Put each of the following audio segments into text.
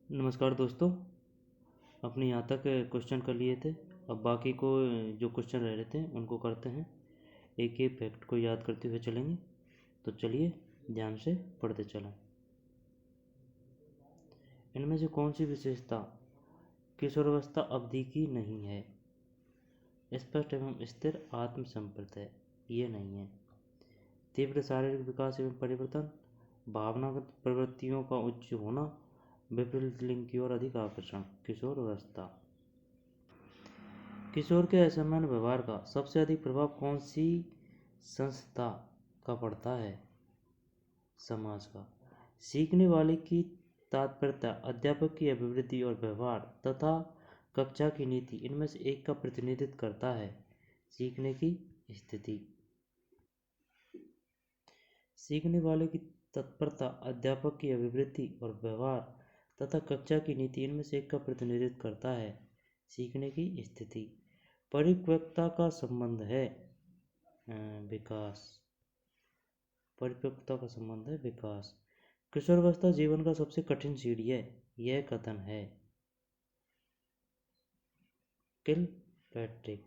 नमस्कार दोस्तों। अपने यहाँ तक क्वेश्चन कर लिए थे। अब बाकी को जो क्वेश्चन रह रहे थे उनको करते हैं। एक एक फैक्ट को याद करते हुए चलेंगे। तो चलिए ध्यान से पढ़ते चलें। इनमें से कौन सी विशेषता किशोरावस्था अवधि की नहीं है? स्पष्ट एवं स्थिर आत्म संपर्क है, ये नहीं है। तीव्र शारीरिक विकास एवं परिवर्तन, भावनागत प्रवृत्तियों का उच्च होना, विपरीत लिंग की ओर अधिक आकर्षण। किशोरावस्था। किशोर के असामान्य व्यवहार का सबसे अधिक प्रभाव कौन सी संस्था का पड़ता है? समाज का। सीखने वाले की तात्पर्यता अध्यापक की अभिवृद्धि और व्यवहार तथा कक्षा की नीति इनमें से एक का प्रतिनिधित्व करता है। सीखने की स्थिति। सीखने वाले की तत्परता अध्यापक की अभिवृद्धि और व्यवहार तथा कक्षा की नीति इनमें से एक का प्रतिनिधित्व करता है। सीखने की स्थिति। परिपक्वता का संबंध है विकास। परिपक्वता का संबंध है विकास। किशोरावस्था जीवन का सबसे कठिन सीढ़ी है, यह कथन है किलपैट्रिक।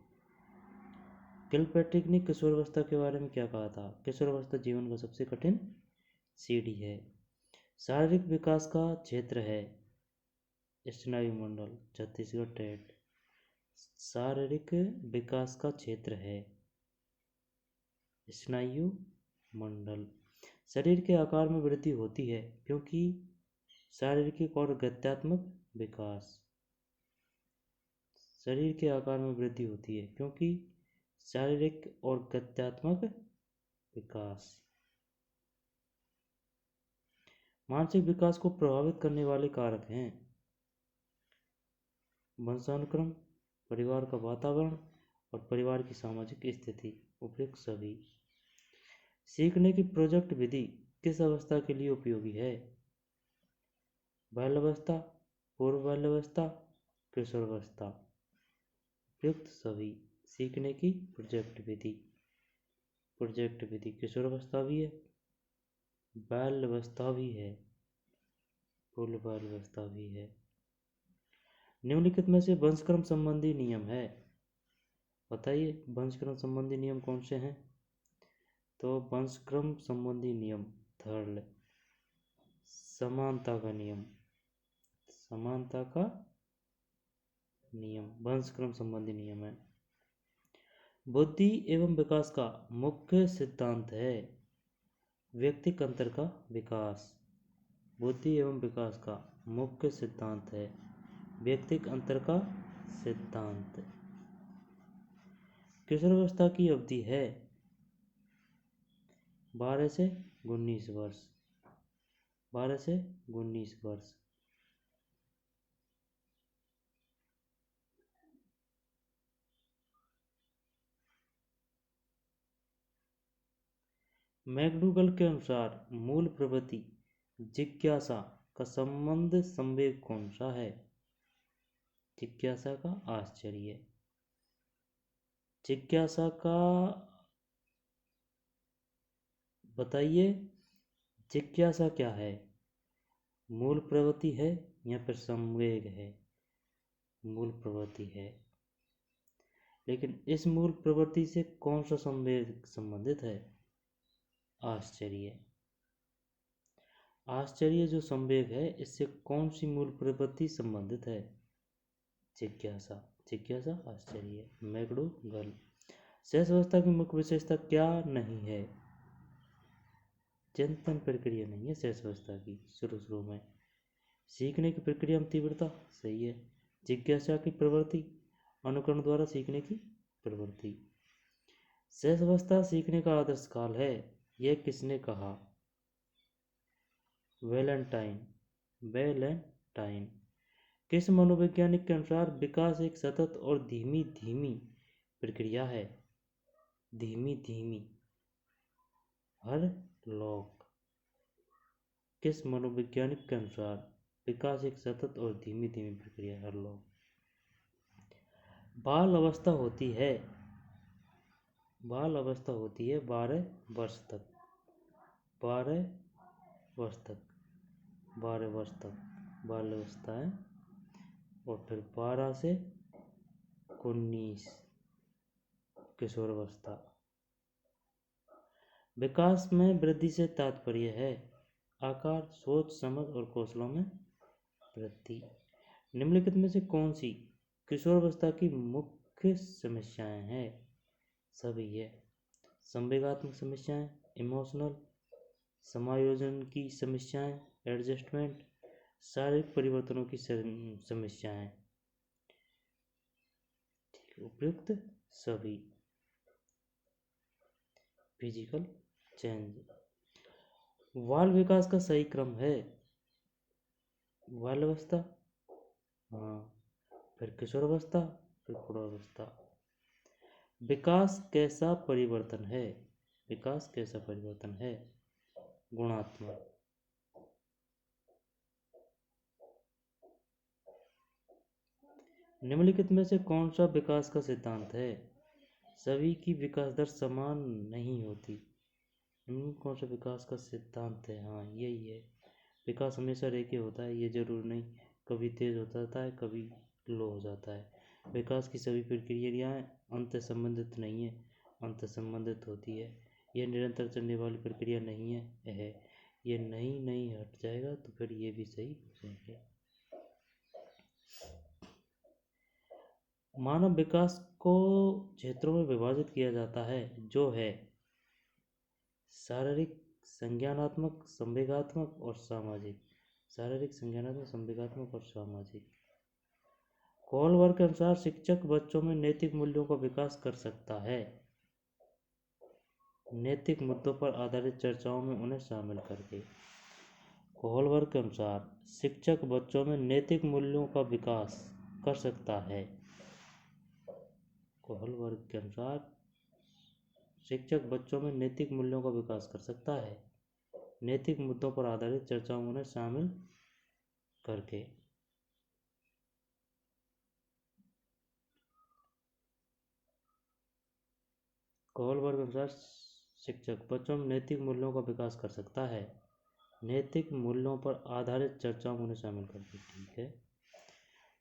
किलपैट्रिक ने किशोरावस्था के बारे में क्या कहा था? किशोरावस्था जीवन का सबसे कठिन सीढ़ी है। शारीरिक विकास का क्षेत्र है स्नायु मंडल। छत्तीसगढ़ टेट। शारीरिक विकास का क्षेत्र है स्नायु मंडल। शरीर के आकार में वृद्धि होती है क्योंकि शारीरिक और गत्यात्मक विकास। शरीर के आकार में वृद्धि होती है क्योंकि शारीरिक और गत्यात्मक विकास। मानसिक विकास को प्रभावित करने वाले कारक हैं वंशानुक्रम, परिवार का वातावरण और परिवार की सामाजिक स्थिति। उपयुक्त सभी। सीखने की प्रोजेक्ट विधि किस अवस्था के लिए उपयोगी है? बाल्यावस्था, पूर्व बाल्यावस्था, किशोरावस्था। उपयुक्त सभी। सीखने की प्रोजेक्ट विधि। प्रोजेक्ट विधि किशोरावस्था भी है, बाल्यावस्था भी है, पूर्व बाल्यावस्था भी है। निम्नलिखित में से वंशक्रम संबंधी नियम है, बताइए वंशक्रम संबंधी नियम कौन से हैं? तो वंशक्रम संबंधी नियम थर्ड, समानता का नियम। समानता का नियम वंशक्रम संबंधी नियम है। बुद्धि एवं विकास का मुख्य सिद्धांत है व्यक्तिक अंतर का विकास। बुद्धि एवं विकास का मुख्य सिद्धांत है व्यक्तिक अंतर का सिद्धांत। किशोरावस्था की अवधि है 12 से 19 वर्ष। 12 से 19 वर्ष। मैकडूगल के अनुसार मूल प्रवृत्ति जिज्ञासा का संबंध संवेग कौन सा है? जिज्ञासा का आश्चर्य। जिज्ञासा का बताइए, जिज्ञासा क्या है? मूल प्रवृत्ति है या फिर संवेग है? मूल प्रवृत्ति है, लेकिन इस मूल प्रवृत्ति से कौन सा संवेग संबंधित है? आश्चर्य। आश्चर्य जो संवेग है इससे कौन सी मूल प्रवृत्ति संबंधित है? जिज्ञासा। जिज्ञासा आश्चर्य। मैकडूगल। शेष अवस्था की मुख्य विशेषता क्या नहीं है? चिंतन प्रक्रिया नहीं है शेष अवस्था की शुरू में। सीखने की प्रक्रिया में तीव्रता सही है। जिज्ञासा की प्रवृत्ति, अनुकरण द्वारा सीखने की प्रवृत्ति। शेष अवस्था सीखने का आदर्श काल है, यह किसने कहा? वैलेंटाइन। वैलेंटाइन। किस मनोवैज्ञानिक के अनुसार विकास एक सतत और धीमी धीमी प्रक्रिया है? धीमी धीमी। हरलॉक। किस मनोवैज्ञानिक के अनुसार विकास एक सतत और धीमी धीमी प्रक्रिया है? हरलॉक। बाल अवस्था होती है 12 वर्ष तक। 12 वर्ष तक। 12 वर्ष तक। बाल्यावस्था है। और फिर 12 से 19 किशोरावस्था। विकास में वृद्धि से तात्पर्य है आकार, सोच, समझ और कौशलों में वृद्धि। निम्नलिखित में से कौन सी किशोरावस्था की मुख्य समस्याएं हैं? सभी है। संवेगात्मक समस्याएं, इमोशनल, समायोजन की समस्याएं, एडजस्टमेंट, शारीरिक परिवर्तनों की समस्याएं। उपयुक्त सभी। Physical change. बाल विकास का सही क्रम है बाल्यावस्था, हाँ, फिर किशोरावस्था, फिर प्रौढ़ावस्था। विकास कैसा परिवर्तन है? विकास कैसा परिवर्तन है? गुणात्मक। निम्नलिखित में से कौन सा विकास का सिद्धांत है? सभी की विकास दर समान नहीं होती। कौन सा विकास का सिद्धांत है? हाँ, यही है। विकास हमेशा रेखीय होता है, ये जरूर नहीं, कभी तेज हो जाता है, कभी लो हो जाता है। विकास की सभी प्रक्रियाएं अंत संबंधित नहीं है, अंत संबंधित होती है। यह निरंतर चलने वाली प्रक्रिया नहीं है। ये नहीं हट जाएगा तो फिर ये भी सही हो जाएंगे। मानव विकास को क्षेत्रों में विभाजित किया जाता है, जो है शारीरिक, संज्ञानात्मक, संवेगात्मक और सामाजिक। शारीरिक, संज्ञानात्मक, संवेगात्मक और सामाजिक। कोहलबर्ग के अनुसार शिक्षक बच्चों में नैतिक मूल्यों का विकास कर सकता है नैतिक मुद्दों पर आधारित चर्चाओं में उन्हें शामिल करके। कोहलबर्ग के अनुसार शिक्षक बच्चों में नैतिक मूल्यों का विकास कर सकता है। कोहलबर्ग के अनुसार शिक्षक बच्चों में नैतिक मूल्यों का विकास कर सकता है नैतिक मुद्दों पर आधारित चर्चाओं में उन्हें शामिल करके। कोहलबर्ग के अनुसार शिक्षक बच्चों में नैतिक मूल्यों का विकास कर सकता है नैतिक मूल्यों पर आधारित चर्चाओं में उन्हें शामिल करके। ठीक है।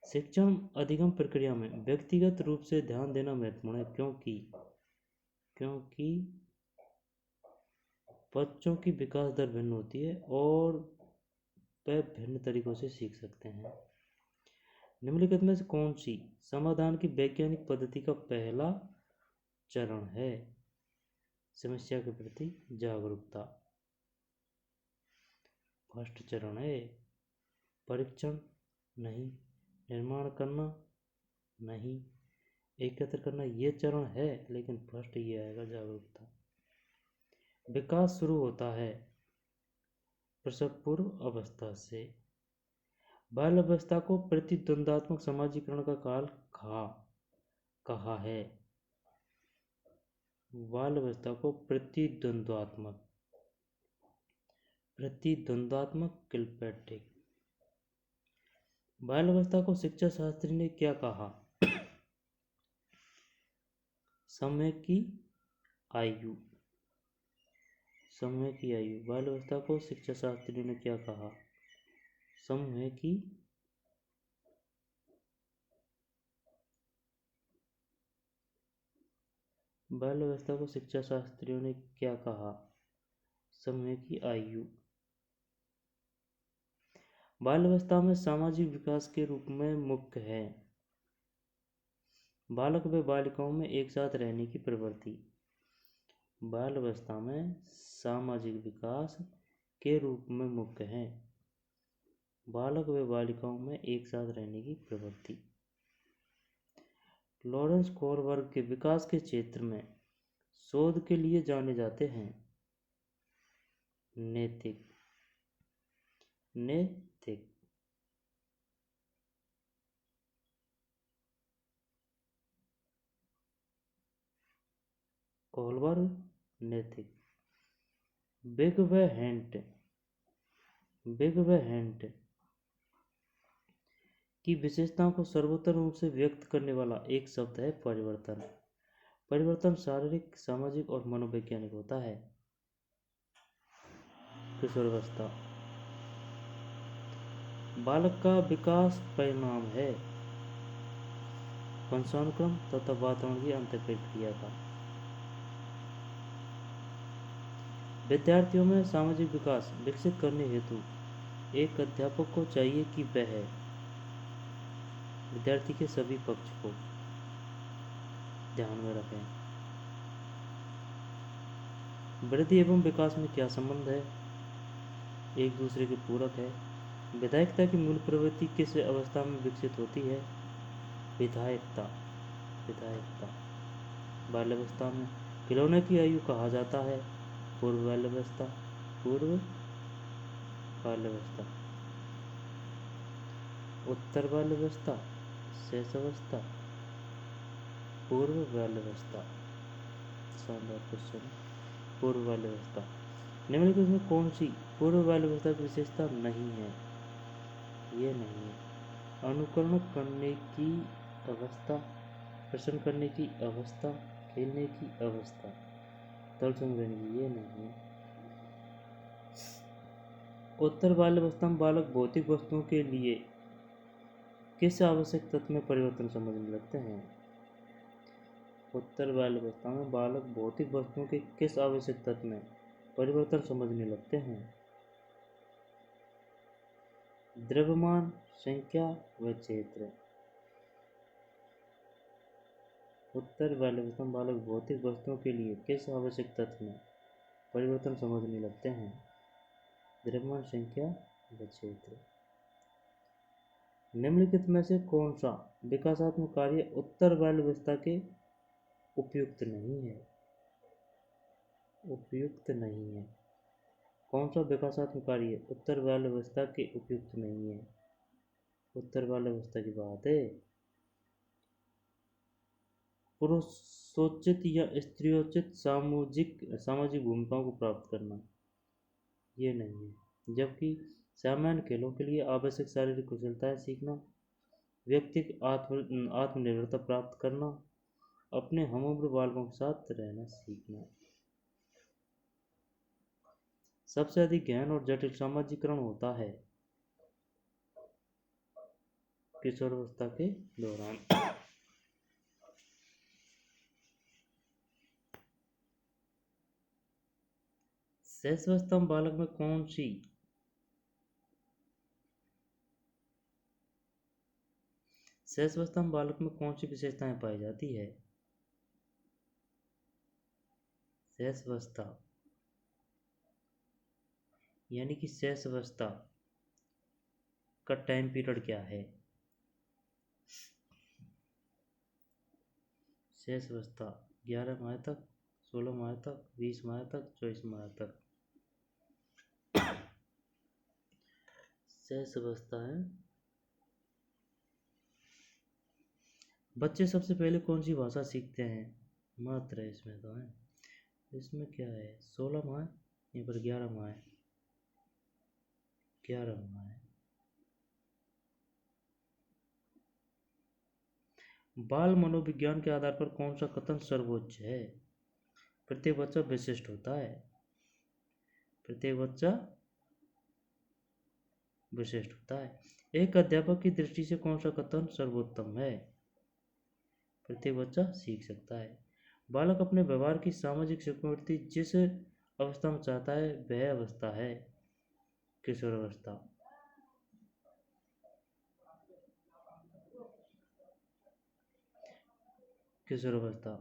शिक्षण अधिगम प्रक्रिया में व्यक्तिगत रूप से ध्यान देना महत्वपूर्ण है, क्योंकि बच्चों की विकास दर भिन्न होती है और वे भिन्न तरीकों से सीख सकते हैं। निम्नलिखित में से कौन सी समाधान की वैज्ञानिक पद्धति का पहला चरण है? समस्या के प्रति जागरूकता। फर्स्ट चरण है। परीक्षण नहीं, निर्माण करना नहीं, एकत्र करना ये चरण है, लेकिन फर्स्ट ये आएगा, जागरूकता। विकास शुरू होता है प्रसव पूर्व अवस्था से। बाल अवस्था को प्रतिद्वंदात्मक समाजीकरण का काल कहा है। बाल अवस्था को प्रतिद्वंद्वात्मक किल्पैट्रिक। बाल अवस्था को शिक्षा शास्त्री ने क्या कहा? समय की आयु। बाल अवस्था को शिक्षा शास्त्री ने क्या कहा? समूह की बाल अवस्था को शिक्षा शास्त्रियों ने क्या कहा? समूह की आयु। बाल अवस्था में सामाजिक विकास के रूप में मुख्य है बालक व बालिकाओं में एक साथ रहने की प्रवृत्ति। बाल अवस्था में सामाजिक विकास के रूप में मुख्य है बालक व बालिकाओं में एक साथ रहने की प्रवृत्ति। लॉरेंस कोहलबर्ग के विकास के क्षेत्र में शोध के लिए जाने जाते हैं नैतिक। कोहलबर्ग नैतिक। बिग व हैंट की विशेषताओं को सर्वोत्तम रूप से व्यक्त करने वाला एक शब्द है परिवर्तन। परिवर्तन शारीरिक, सामाजिक और मनोवैज्ञानिक होता है। किशोरावस्था। बालक का विकास परिणाम है वंशानुक्रम तथा वातावरण की अंतर प्रक्रिया का। विद्यार्थियों में सामाजिक विकास विकसित करने हेतु एक अध्यापक को चाहिए कि वह विद्यार्थी के सभी पक्ष को ध्यान में रखें। वृद्धि एवं विकास में क्या संबंध है? एक दूसरे के पूरक है। विधायकता की मूल प्रवृत्ति किस अवस्था में विकसित होती है? विधायकता बाल्यावस्था में। खिलौने की आयु कहा जाता है पूर्व बाल्यावस्था। उत्तर बाल्यावस्था, शैशवावस्था, पूर्व बाल्यावस्था। शानदार क्वेश्चन। पूर्व बाल्यावस्था। निम्नलिखित में कौन सी पूर्व बाल्यावस्था की विशेषता नहीं है? ये नहीं है। अनुकरण करने की अवस्था, प्रश्न करने की अवस्था, खेलने की अवस्था, तर्क समझने की, ये नहीं है। उत्तर बाल्यावस्था में बालक भौतिक वस्तुओं के लिए किस आवश्यक तत्व में परिवर्तन समझने लगते हैं? उत्तर बाल्यावस्था में बालक भौतिक वस्तुओं के किस आवश्यक तत्व में परिवर्तन समझने लगते हैं? द्रव्यमान, संख्या व क्षेत्र। उत्तर बाल्यावस्था में बालक भौतिक वस्तुओं के लिए किस आवश्यक तत्व में परिवर्तन समझने लगते हैं? द्रव्यमान, संख्या व क्षेत्र। निम्नलिखित में से कौन सा विकासात्मक कार्य उत्तर बाल्यावस्था के उपयुक्त नहीं है? उपयुक्त नहीं है। कौन सा विकासात्मक कार्य उत्तर बाल्यावस्था के उपयुक्त नहीं है? उत्तर बाल्यावस्था की बात है। पुरुषोचित या स्त्रियोचित सामाजिक भूमिकाओं को प्राप्त करना, ये नहीं है। जबकि सामान्य खेलों के लिए आवश्यक शारीरिक कुशलताएं सीखना, व्यक्तिगत आत्मनिर्भरता प्राप्त करना, अपने हमउम्र बालकों के साथ रहना सीखना। सबसे अधिक गहन और जटिल सामाजिकरण होता है किशोरावस्था के दौरान। शैशवावस्था में बालक में कौन सी विशेषताएं पाई जाती है? शैशवावस्था यानी कि शैशवावस्था का टाइम पीरियड क्या है? शैशवावस्था 11 माह तक, 16 माह तक, 20 माह तक, 24 माह तक। शैशवावस्था है। बच्चे सबसे पहले कौन सी भाषा सीखते हैं? मात्र है इसमें तो है। इसमें क्या है? 16 माह, यहाँ पर 11 माह है। 11 माह है। बाल मनोविज्ञान के आधार पर कौन सा कथन सर्वोच्च है? प्रत्येक बच्चा विशिष्ट होता है। प्रत्येक बच्चा विशिष्ट होता है। एक अध्यापक की दृष्टि से कौन सा कथन सर्वोत्तम है? प्रत्येक बच्चा सीख सकता है। बालक अपने व्यवहार की सामाजिक स्वीकृति जिस अवस्था में चाहता है वह अवस्था है किशोरावस्था। किशोरावस्था।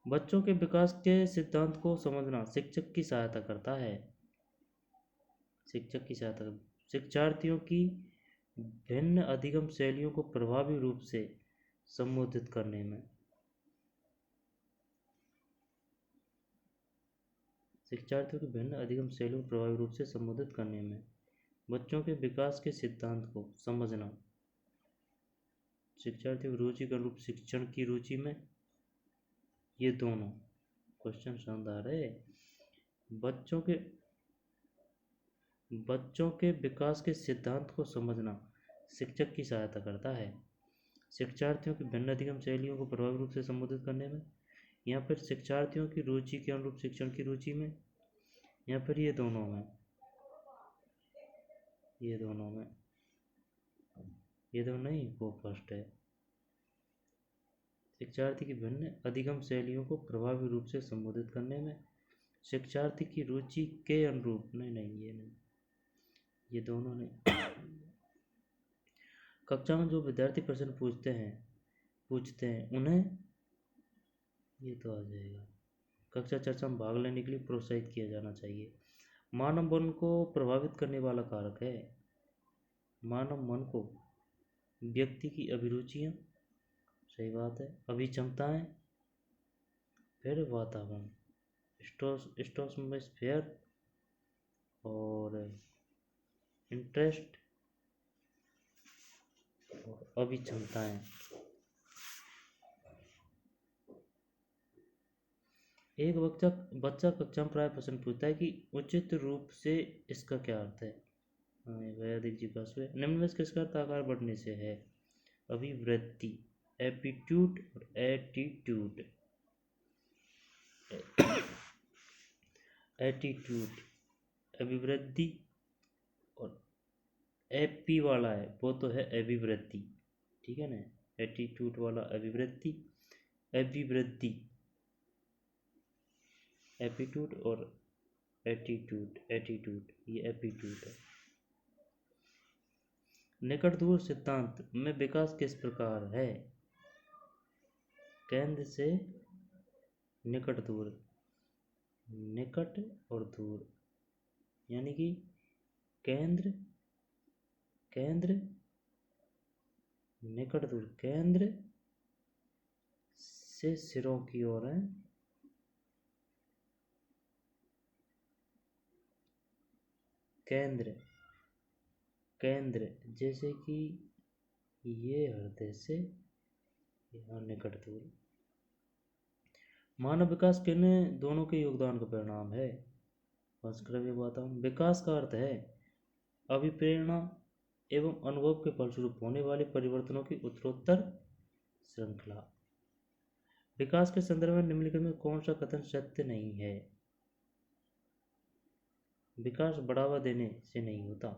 बच्चों के विकास के सिद्धांत को समझना शिक्षक की सहायता करता है। शिक्षार्थियों की भिन्न अधिगम शैलियों को प्रभावी रूप से संबोधित करने में। शिक्षार्थियों की भिन्न अधिगम शैलियों को प्रभावी रूप से संबोधित करने में। बच्चों के विकास के सिद्धांत को समझना शिक्षार्थियों की रुचि के अनुरूप शिक्षण की रुचि में। ये दोनों क्वेश्चन शानदार है। बच्चों के विकास के सिद्धांत को समझना शिक्षक की सहायता करता है। शिक्षार्थियों की भिन्न अधिगम शैलियों को प्रभावी रूप से संबोधित करने में, या फिर शिक्षार्थियों की रुचि के अनुरूप शिक्षण की रुचि में, या फिर ये दोनों में। ये दोनों में, ये दोनों नहीं, वो फर्स्ट है। शिक्षार्थी की भिन्न अधिगम शैलियों को प्रभावी रूप से संबोधित करने में शिक्षार्थी की रुचि के अनुरूप, नहीं नहीं ये नहीं, ये दोनों नहीं। कक्षा में जो विद्यार्थी प्रश्न पूछते हैं उन्हें, ये तो आ जाएगा, कक्षा चर्चा में भाग लेने के लिए प्रोत्साहित किया जाना चाहिए। मानव मन को प्रभावित करने वाला कारक है, मानव मन को, व्यक्ति की अभिरुचियां, सही बात है, अभिक्षमताएं, फिर वातावरण, स्टोसमोस्फेयर और इंटरेस्ट और अभिक्षमताएं। एक बच्चा कक्षा में प्राय प्रश्न पूछता है कि उचित रूप से इसका क्या अर्थ है। वैदिक जीवाश्म निम्न में किसका अर्थ आकार बढ़ने से है। अभिवृद्धि, एप्टीट्यूड और एटीट्यूड। एटीट्यूड अभिवृद्धि और एपी वाला है वो तो है अभिवृद्धि, ठीक है ना। एटीट्यूड वाला अभिवृद्धि, अभिवृद्धि एप्टीट्यूड और एटीट्यूड, एटीट्यूड ये एप्टीट्यूड है। निकट दूर सिद्धांत में विकास किस प्रकार है। केंद्र से निकट दूर, निकट और दूर, यानी कि केंद्र केंद्र निकट दूर, केंद्र से सिरों की ओर है, केंद्र केंद्र जैसे कि ये हृदय से यहाँ निकट दूर। मानव विकास किन दोनों के योगदान का परिणाम है। विकास का अर्थ है अभिप्रेरणा एवं अनुभव के फलस्वरूप होने वाले परिवर्तनों की उत्तरोत्तर श्रृंखला। विकास के संदर्भ में निम्नलिखित में कौन सा कथन सत्य नहीं है। विकास बढ़ावा देने से नहीं होता।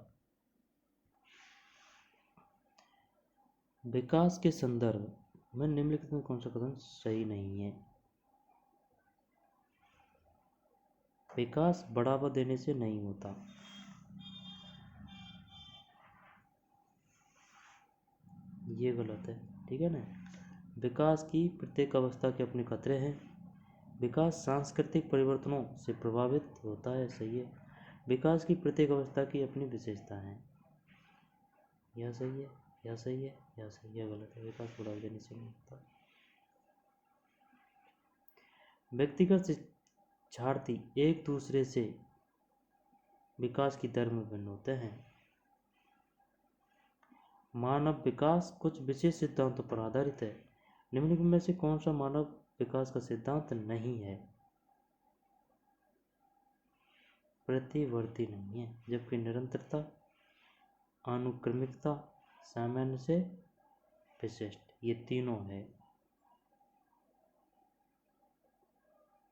विकास के संदर्भ में निम्नलिखित में कौन सा कथन सही नहीं है। विकास बढ़ावा देने से नहीं होता। ये गलत है, ठीक है ना। विकास की प्रत्येक अवस्था के अपने खतरे हैं। विकास सांस्कृतिक परिवर्तनों से प्रभावित होता है, सही है। विकास की प्रत्येक अवस्था की अपनी विशेषता है, यह सही है, यह सही है, यह सही है, गलत है। विकास बढ़ावा देने से नहीं होता। व्यक्तिगत शिक्षार्थी एक दूसरे से विकास की दर में भिन्न होते हैं। मानव विकास कुछ विशेष सिद्धांतों पर आधारित है। निम्नलिखित में से कौन सा मानव विकास का सिद्धांत नहीं है। प्रतिवर्ती नहीं है, जबकि निरंतरता, अनुक्रमिकता, सामान्य से विशिष्ट, ये तीनों है।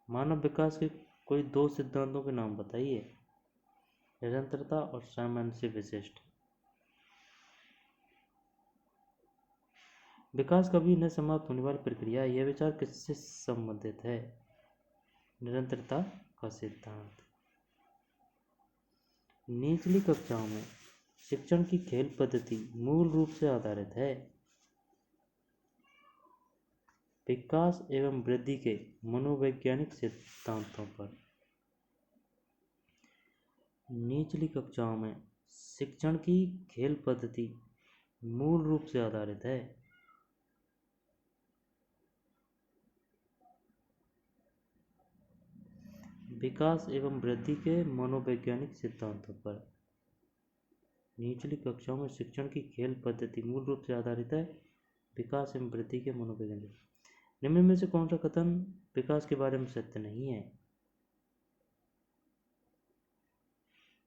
मानव विकास के कोई दो सिद्धांतों के नाम बताइए। निरंतरता और सामान्य से विशिष्ट। विकास कभी न समाप्त होने वाली प्रक्रिया है। यह विचार किससे संबंधित है। निरंतरता का सिद्धांत। निचली कक्षाओं में शिक्षण की खेल पद्धति मूल रूप से आधारित है विकास एवं वृद्धि के मनोवैज्ञानिक सिद्धांतों पर। निचली कक्षाओं में शिक्षण की खेल पद्धति मूल रूप से आधारित है विकास एवं वृद्धि के मनोवैज्ञानिक सिद्धांतों पर। निचली कक्षाओं में शिक्षण की खेल पद्धति मूल रूप से आधारित है विकास एवं वृद्धि के मनोवैज्ञानिक। निम्न में से कौन सा कथन विकास के बारे में सत्य नहीं है।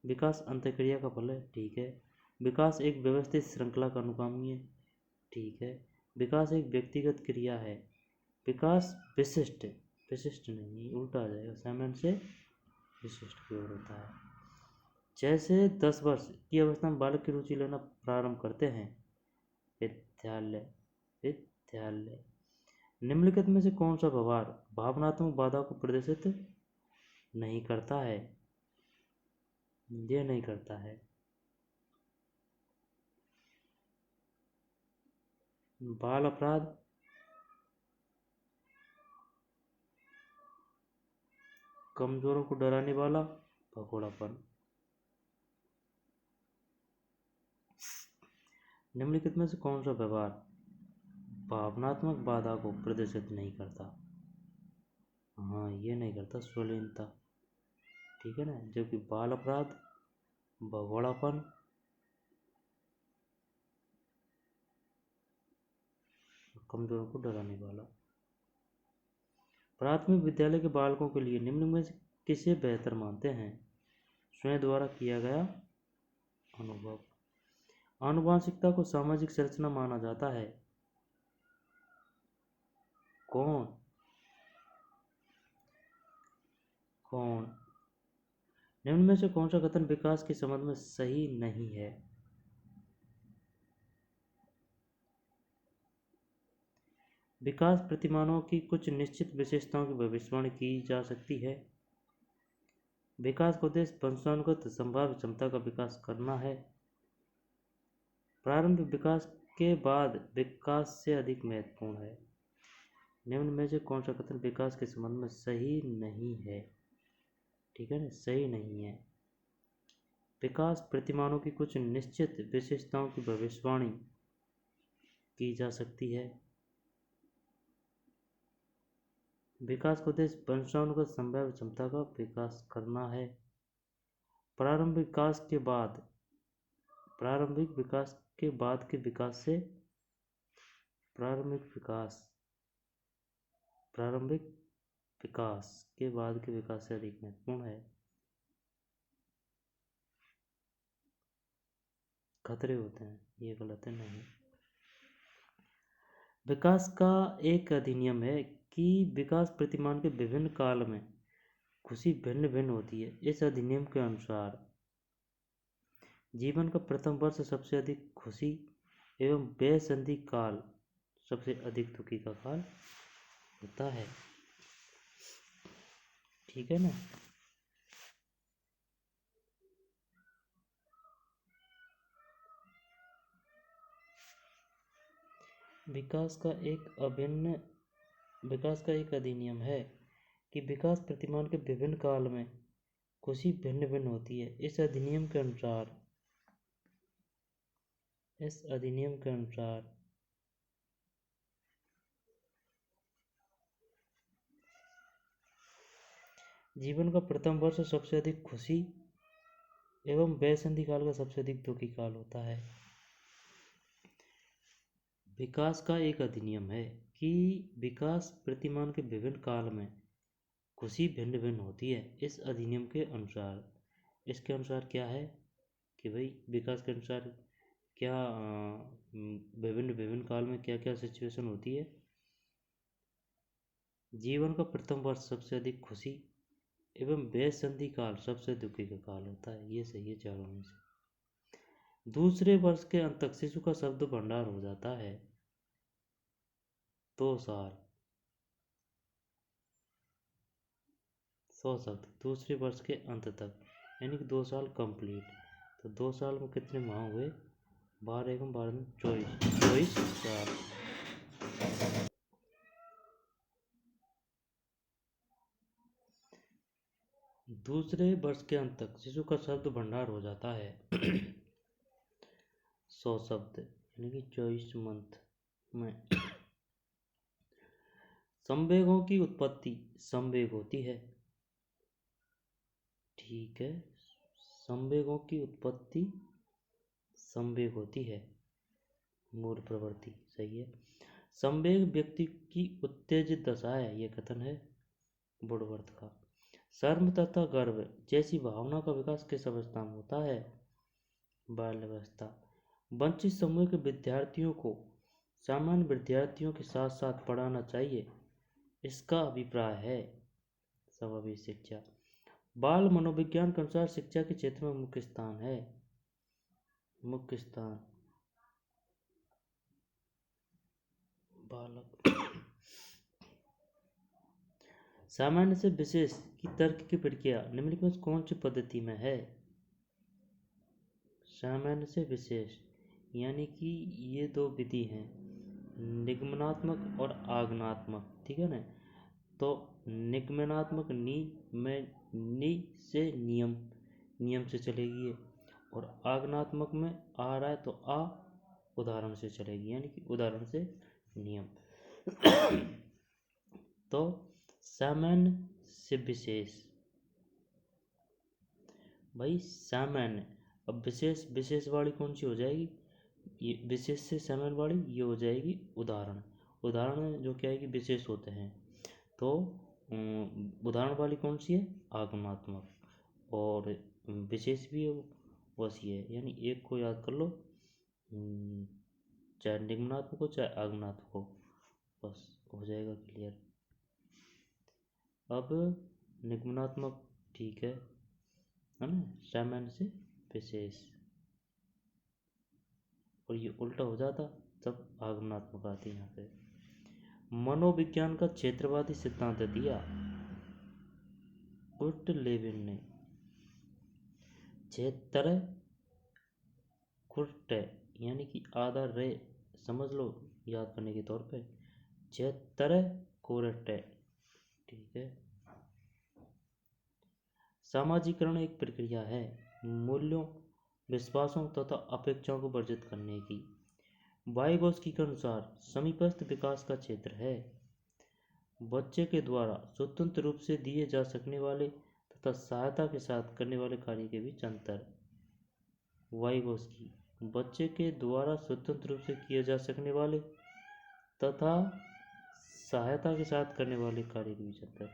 विकास अंतःक्रिया का फल है, ठीक है। विकास एक व्यवस्थित श्रृंखला का अनुगामी है, ठीक है। विकास एक व्यक्तिगत क्रिया है। विकास विशिष्ट नहीं, उल्टा आ जाएगा, सामान्य से विशिष्ट की ओर होता है। जैसे 10 वर्ष की अवस्था में बालक की रुचि लेना प्रारंभ करते हैं। विद्यालय। विद्यालय। निम्नलिखित में से कौन सा व्यवहार भावनात्मक बाधा को प्रदर्शित नहीं करता है? ये नहीं करता है। बाल अपराध, कमजोरों को डराने वाला, भगोड़ापन। निम्नलिखित में से कौन सा व्यवहार भावनात्मक बाधा को प्रदर्शित नहीं करता? हाँ, ये नहीं करता, स्वलीनता। ठीक है ना, जबकि बाल अपराध, भगोड़ापन, कमजोरों को डराने वाला। प्राथमिक विद्यालय के बालकों के लिए निम्न में से किसे बेहतर मानते हैं? स्वयं द्वारा किया गया अनुभव। आनुवंशिकता को सामाजिक संरचना माना जाता है। कौन? कौन? निम्न में से कौन सा कथन विकास के संबंध में सही नहीं है? विकास प्रतिमानों की कुछ निश्चित विशेषताओं की भविष्यवाणी की जा सकती है। विकास का उद्देश्य वंशानुगत संभाव्य क्षमता का विकास करना है। प्रारंभिक विकास के बाद विकास से अधिक महत्वपूर्ण है। निम्न में से कौन सा कथन विकास के संबंध में सही नहीं है? ठीक है ना, सही नहीं है। विकास प्रतिमानों की कुछ निश्चित विशेषताओं की भविष्यवाणी की जा सकती है। विकास का उद्देश्य वंशानुगत संभाव्य क्षमता का विकास करना है। प्रारंभिक विकास के बाद के विकास से प्रारंभिक विकास के बाद के विकास से अधिक महत्वपूर्ण है। खतरे होते हैं, ये गलत है। नहीं, विकास का एक अधिनियम है कि विकास प्रतिमान के विभिन्न काल में खुशी भिन्न भिन्न होती है। इस अधिनियम के अनुसार जीवन का प्रथम वर्ष सबसे अधिक खुशी एवं बेसंधि काल सबसे अधिक दुखी का काल होता है। ठीक है ना। विकास का एक अधिनियम है कि विकास प्रतिमान के विभिन्न काल में खुशी भिन्न भिन्न होती है। इस अधिनियम के अनुसार जीवन का प्रथम वर्ष सबसे अधिक खुशी एवं बेसंधि काल का सबसे अधिक दुखी काल होता है। विकास का एक अधिनियम है कि विकास प्रतिमान के विभिन्न काल में खुशी भिन्न भिन्न होती है। इस अधिनियम के अनुसार, इसके अनुसार क्या है कि भाई विकास के अनुसार क्या विभिन्न काल में क्या क्या सिचुएशन होती है। जीवन का प्रथम वर्ष सबसे अधिक खुशी एवं बेसंधि काल सबसे दुखी का काल होता है। ये सही है चारों में से। दूसरे वर्ष के अंत तक शिशु का शब्द भंडार हो जाता है। 2 साल 100 शब्द दूसरे वर्ष के अंत तक, यानी कि 2 साल कंप्लीट। तो 2 साल में कितने माह हुए? 12 एवं 12 में 24 साल। दूसरे वर्ष के अंत तक शिशु का शब्द भंडार हो जाता है। 100 शब्द, यानी कि 24 मंथ में। संवेगों की उत्पत्ति संवेग होती है। ठीक है, संवेगों की उत्पत्ति संवेग होती है। मूल प्रवृत्ति सही है। संवेग व्यक्ति की उत्तेजित दशा है, यह कथन है वुडवर्थ का। शर्म तथा गर्व जैसी भावना का विकास किस अवस्था में होता है? बाल्यावस्था। वंचित समूह के विद्यार्थियों को सामान्य विद्यार्थियों के साथ साथ पढ़ाना चाहिए, इसका अभिप्राय है समावेशी शिक्षा। बाल मनोविज्ञान के अनुसार शिक्षा के क्षेत्र में मुख्य स्थान है। मुख्य स्थान बालक सामान्य से विशेष की तर्क की प्रक्रिया निम्नलिखित में कौन सी पद्धति में है? सामान्य से विशेष यानी कि ये दो विधि हैं, निगमनात्मक और आगमनात्मक, ठीक है ना। तो निगमनात्मक नी में नी से नियम, नियम से चलेगी ये, और आगमनात्मक में आ रहा है तो आ उदाहरण से चलेगी, यानी कि उदाहरण से नियम। तो सामान्य से विशेष, भाई सामान्य, अब विशेष, विशेष वाली कौन सी हो जाएगी? ये विशेष से सामान्य वाली ये हो जाएगी उदाहरण। उदाहरण जो क्या है कि विशेष होते हैं, तो उदाहरण वाली कौन सी है? आगमनात्मक, और विशेष भी है वो, बस ये है। यानी एक को याद कर लो, चाहे निगमनात्मक हो चाहे आगमनात्मक हो, बस हो जाएगा क्लियर। अब निगमनात्मक ठीक है ना, सामान्य से विशेष, और ये उल्टा हो जाता तब आगमनात्मक आती यहाँ पे। मनोविज्ञान का क्षेत्रवादी सिद्धांत दिया कुर्ट लेविन ने। क्षेत्र कुर्ट यानी कि आधा रे समझ लो याद करने के तौर पे, क्षेत्र कुर्ट, ठीक है। सामाजिकरण एक प्रक्रिया है मूल्यों, विश्वासों तथा अपेक्षाओं को वर्जित करने की। वाइगोस्की के अनुसार समीपस्थ विकास का क्षेत्र है बच्चे के द्वारा स्वतंत्र रूप से दिए जा सकने वाले तथा सहायता के साथ करने वाले कार्य के बीच अंतर। वाइगोस्की, बच्चे के द्वारा स्वतंत्र रूप से किए जा सकने वाले तथा सहायता के साथ करने वाले कार्य के बीच अंतर।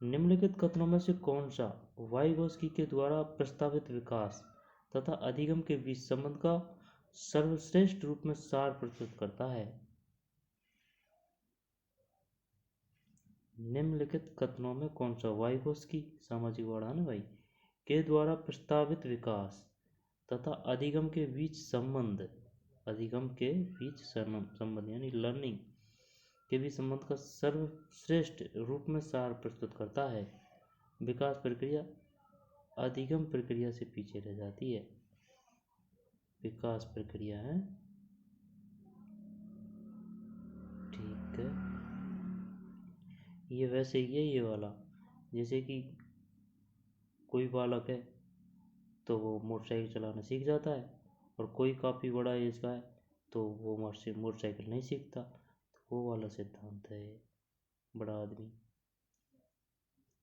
निम्नलिखित कथनों में से कौन सा वाइगोस्की के द्वारा प्रस्तावित विकास तथा अधिगम के बीच संबंध का सर्वश्रेष्ठ रूप में सार प्रस्तुत करता है? निम्नलिखित कथनों में कौन सा वाइगोस्की, सामाजिक वाड़ा ना भाई, के द्वारा प्रस्तावित विकास तथा अधिगम के बीच संबंध, अधिगम के बीच संबंध यानी लर्निंग के बीच संबंध का सर्वश्रेष्ठ रूप में सार प्रस्तुत करता है? विकास प्रक्रिया अधिगम प्रक्रिया से पीछे रह जाती है। विकास प्रक्रिया है, ठीक है। ये वैसे ही है ये वाला, जैसे कि कोई बालक है तो वो मोटरसाइकिल चलाना सीख जाता है, और कोई काफ़ी बड़ा एज का है तो वो मोटरसाइकिल नहीं सीखता, तो वो वाला सिद्धांत है बड़ा आदमी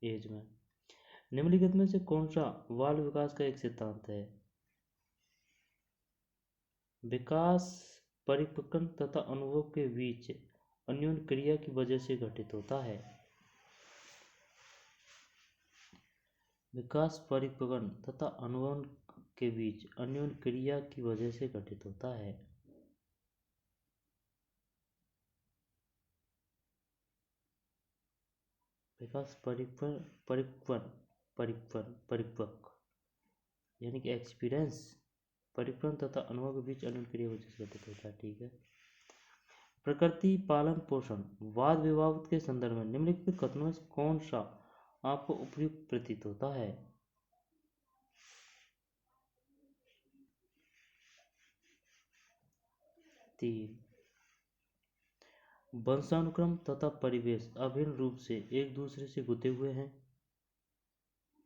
एज में। निम्नलिखित में से कौन सा बाल विकास का एक सिद्धांत है? विकास परिपक्वता तथा अनुभव के बीच अन्योन्य क्रिया की वजह से घटित होता है। विकास परिपक्वता तथा अनुभव के बीच अन्योन्य क्रिया की वजह से घटित होता है। विकास परिपक्व यानी कि एक्सपीरियंस, परिपक्वता तथा अनुभव के बीच अन्योन्य क्रिया वजह से घटित होता है, ठीक है। प्रकृति पालन पोषण वाद विवाद के संदर्भ में निम्नलिखित कथनों में से कौन सा आपको उपयुक्त प्रतीत होता है? तीन, वंशानुक्रम तथा परिवेश अभिन्न रूप से एक दूसरे से गुथे हुए हैं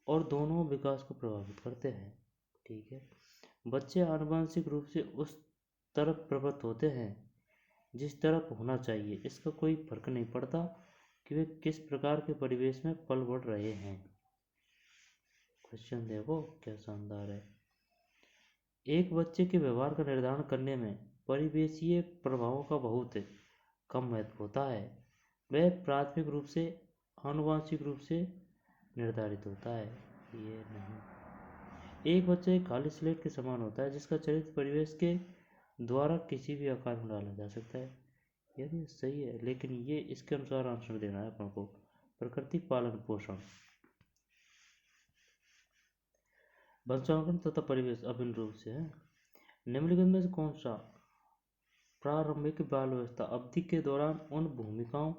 और दोनों विकास को प्रभावित करते हैं, ठीक है। बच्चे आनुवंशिक रूप से उस तरफ प्रवृत्त होते हैं जिस तरफ होना चाहिए, इसका कोई फर्क नहीं पड़ता कि वे किस प्रकार के परिवेश में पल बढ़ रहे हैं। क्वेश्चन देखो क्या शानदार है। एक बच्चे के व्यवहार का निर्धारण करने में परिवेशीय प्रभावों का बहुत कम महत्व होता है, वह प्राथमिक रूप से आनुवंशिक रूप से निर्धारित होता है। ये नहीं, एक बच्चा एक खाली स्लेट के समान होता है जिसका चरित्र परिवेश के द्वारा किसी भी आकार में डाला जा सकता है। यार ये सही है, लेकिन ये इसके अनुसार आंसर देना है अपन को। प्रकृति पालन पोषण, वंशानुक्रम तथा परिवेश अभिन्न रूप से है। निम्नलिखित में से कौन सा प्रारंभिक बाल व्यवस्था अवधि के दौरान उन भूमिकाओं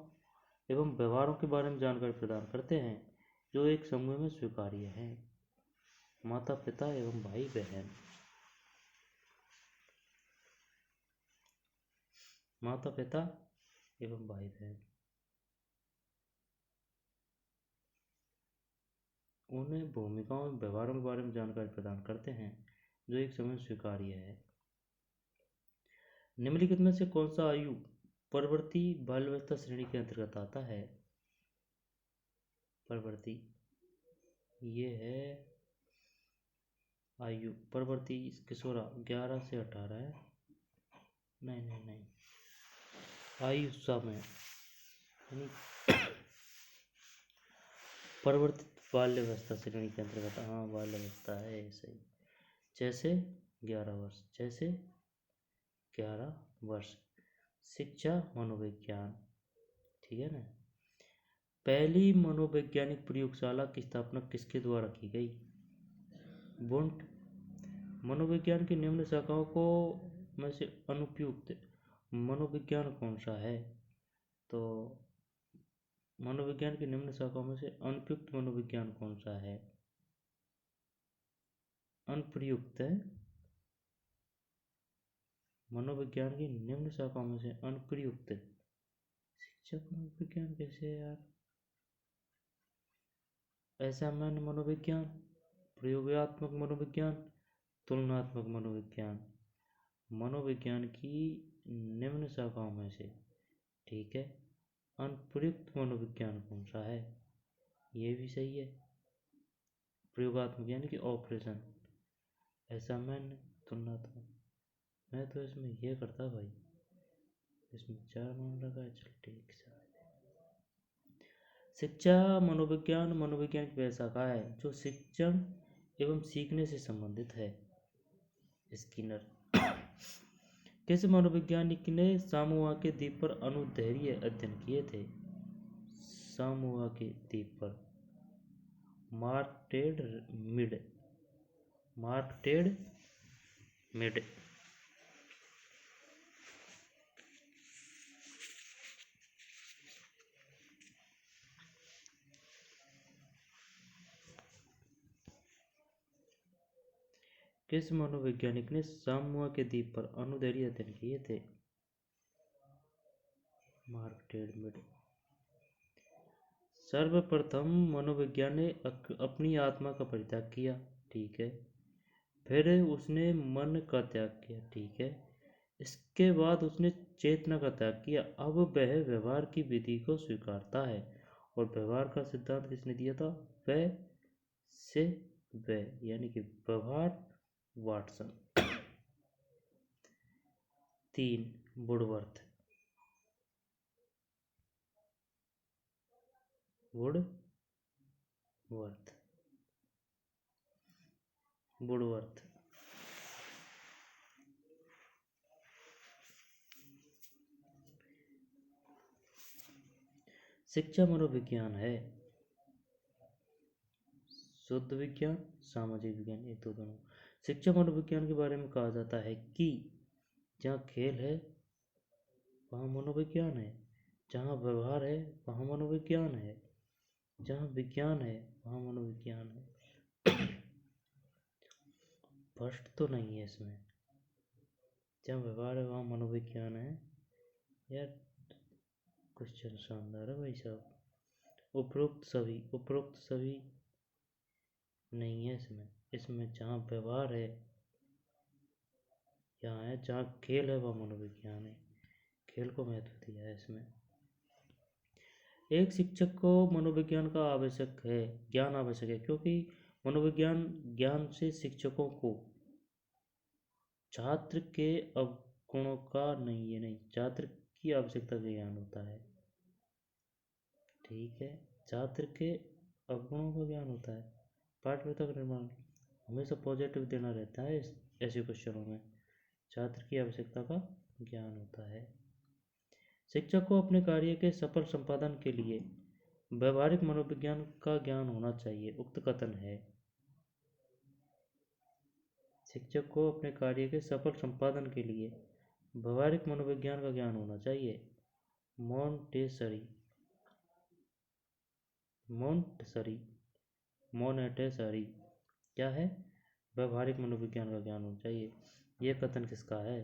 एवं व्यवहारों के बारे में जानकारी प्रदान करते हैं जो एक समूह में स्वीकार्य हैं? माता पिता एवं भाई बहन। माता पिता एवं भाई बहन उन्हें भूमिकाओं एवं व्यवहारों के बारे में जानकारी प्रदान करते हैं जो एक समूह में स्वीकार्य है। निम्नलिखित में से कौन सा आयु परवर्ती बाल व्यवस्था श्रेणी के अंतर्गत आता है? परवर्ती, ये है आयु परवर्ती किशोरा 11 से 18 है। नहीं नहीं नहीं, आयु समय यानी परिवर्तित बाल्यावस्था श्रेणी के अंतर्गत, हाँ बाल्यावस्था है सही। जैसे 11 वर्ष, जैसे 11 वर्ष। शिक्षा मनोविज्ञान, ठीक है ना। पहली मनोवैज्ञानिक प्रयोगशाला की स्थापना किसके द्वारा की गई? बुंट। मनोविज्ञान की निम्न शाखाओं को में से अनुपयुक्त मनोविज्ञान कौन सा है? तो मनोविज्ञान की निम्न शाखाओं में से अनुपयुक्त मनोविज्ञान कौन सा है? अनुप्रयुक्त है। मनोविज्ञान की निम्न शाखाओं में से अनुप्रयुक्त शिक्षक मनोविज्ञान कैसे है यार? असामान्य मनोविज्ञान, प्रयोगात्मक मनोविज्ञान, तुलनात्मक मनोविज्ञान। मनोविज्ञान की निम्न शाखाओं में से, ठीक है, अनुप्रयुक्त मनोविज्ञान कौन सा है? ये भी सही है। प्रयोगात्मक यानी कि ऑपरेशन, असामान्य, तुलनात्मक। मैं तो इसमें ये करता भाई, इसमें 4 मान लगा। चल ठीक है। शिक्षा मनोविज्ञान मनोविज्ञान की वह शाखा है जो शिक्षण एवं सीखने से संबंधित है। स्किनर। किस मनोवैज्ञानिक ने सामोआ के द्वीप पर अनुदैर्ध्य अध्ययन किए थे? सामोआ के द्वीप पर mark Ted mid. Mark Ted mid. किस मनोवैज्ञानिक ने सामोआ के द्वीप पर अनुदैर्ध्य अध्ययन किए थे? Mark Ted mid. सर्वप्रथम मनोविज्ञान ने अपनी आत्मा का परित्याग किया, ठीक है। फिर उसने मन का त्याग किया, ठीक है। इसके बाद उसने चेतना का त्याग किया। अब वह व्यवहार की विधि को स्वीकारता है। और व्यवहार का सिद्धांत किसने दिया था? वह से वह यानी कि व्यवहार वाटसन। 3 वुडवर्थ। वुडवर्थ। वुडवर्थ। शिक्षा मनोविज्ञान है। शुद्ध विज्ञान, सामाजिक विज्ञान, एक तो दोनों। शिक्षा मनोविज्ञान के बारे में कहा जाता है कि जहाँ खेल है वहाँ मनोविज्ञान है, जहाँ व्यवहार है वहाँ मनोविज्ञान है, जहाँ विज्ञान है वहाँ मनोविज्ञान है। फर्स्ट तो नहीं है इसमें। जहाँ व्यवहार है वहाँ मनोविज्ञान है। यार क्वेश्चन शानदार है भाई साहब। उपरोक्त सभी नहीं है इसमें। इसमें जहाँ व्यवहार है यहाँ है, जहाँ खेल है वह मनोविज्ञान है। खेल को महत्व दिया है इसमें। एक शिक्षक को मनोविज्ञान का आवश्यक है, ज्ञान आवश्यक है, क्योंकि मनोविज्ञान ज्ञान से शिक्षकों को छात्र के अवगुणों का नहीं छात्र की आवश्यकता का ज्ञान होता है, ठीक है। छात्र के अवगुणों का ज्ञान होता है। पाठ्यपुस्तक का निर्माण हमेशा पॉजिटिव देना रहता है ऐसे क्वेश्चनों में। छात्र की आवश्यकता का ज्ञान होता है। शिक्षक को अपने कार्य के सफल संपादन के लिए व्यवहारिक मनोविज्ञान का ज्ञान होना चाहिए। उक्त कथन है। शिक्षक को अपने कार्य के सफल संपादन के लिए व्यवहारिक मनोविज्ञान का ज्ञान होना चाहिए। मोंटेसरी मोनेटेसरी क्या है? व्यवहारिक मनोविज्ञान का ज्ञान होना चाहिए। यह कथन किसका है?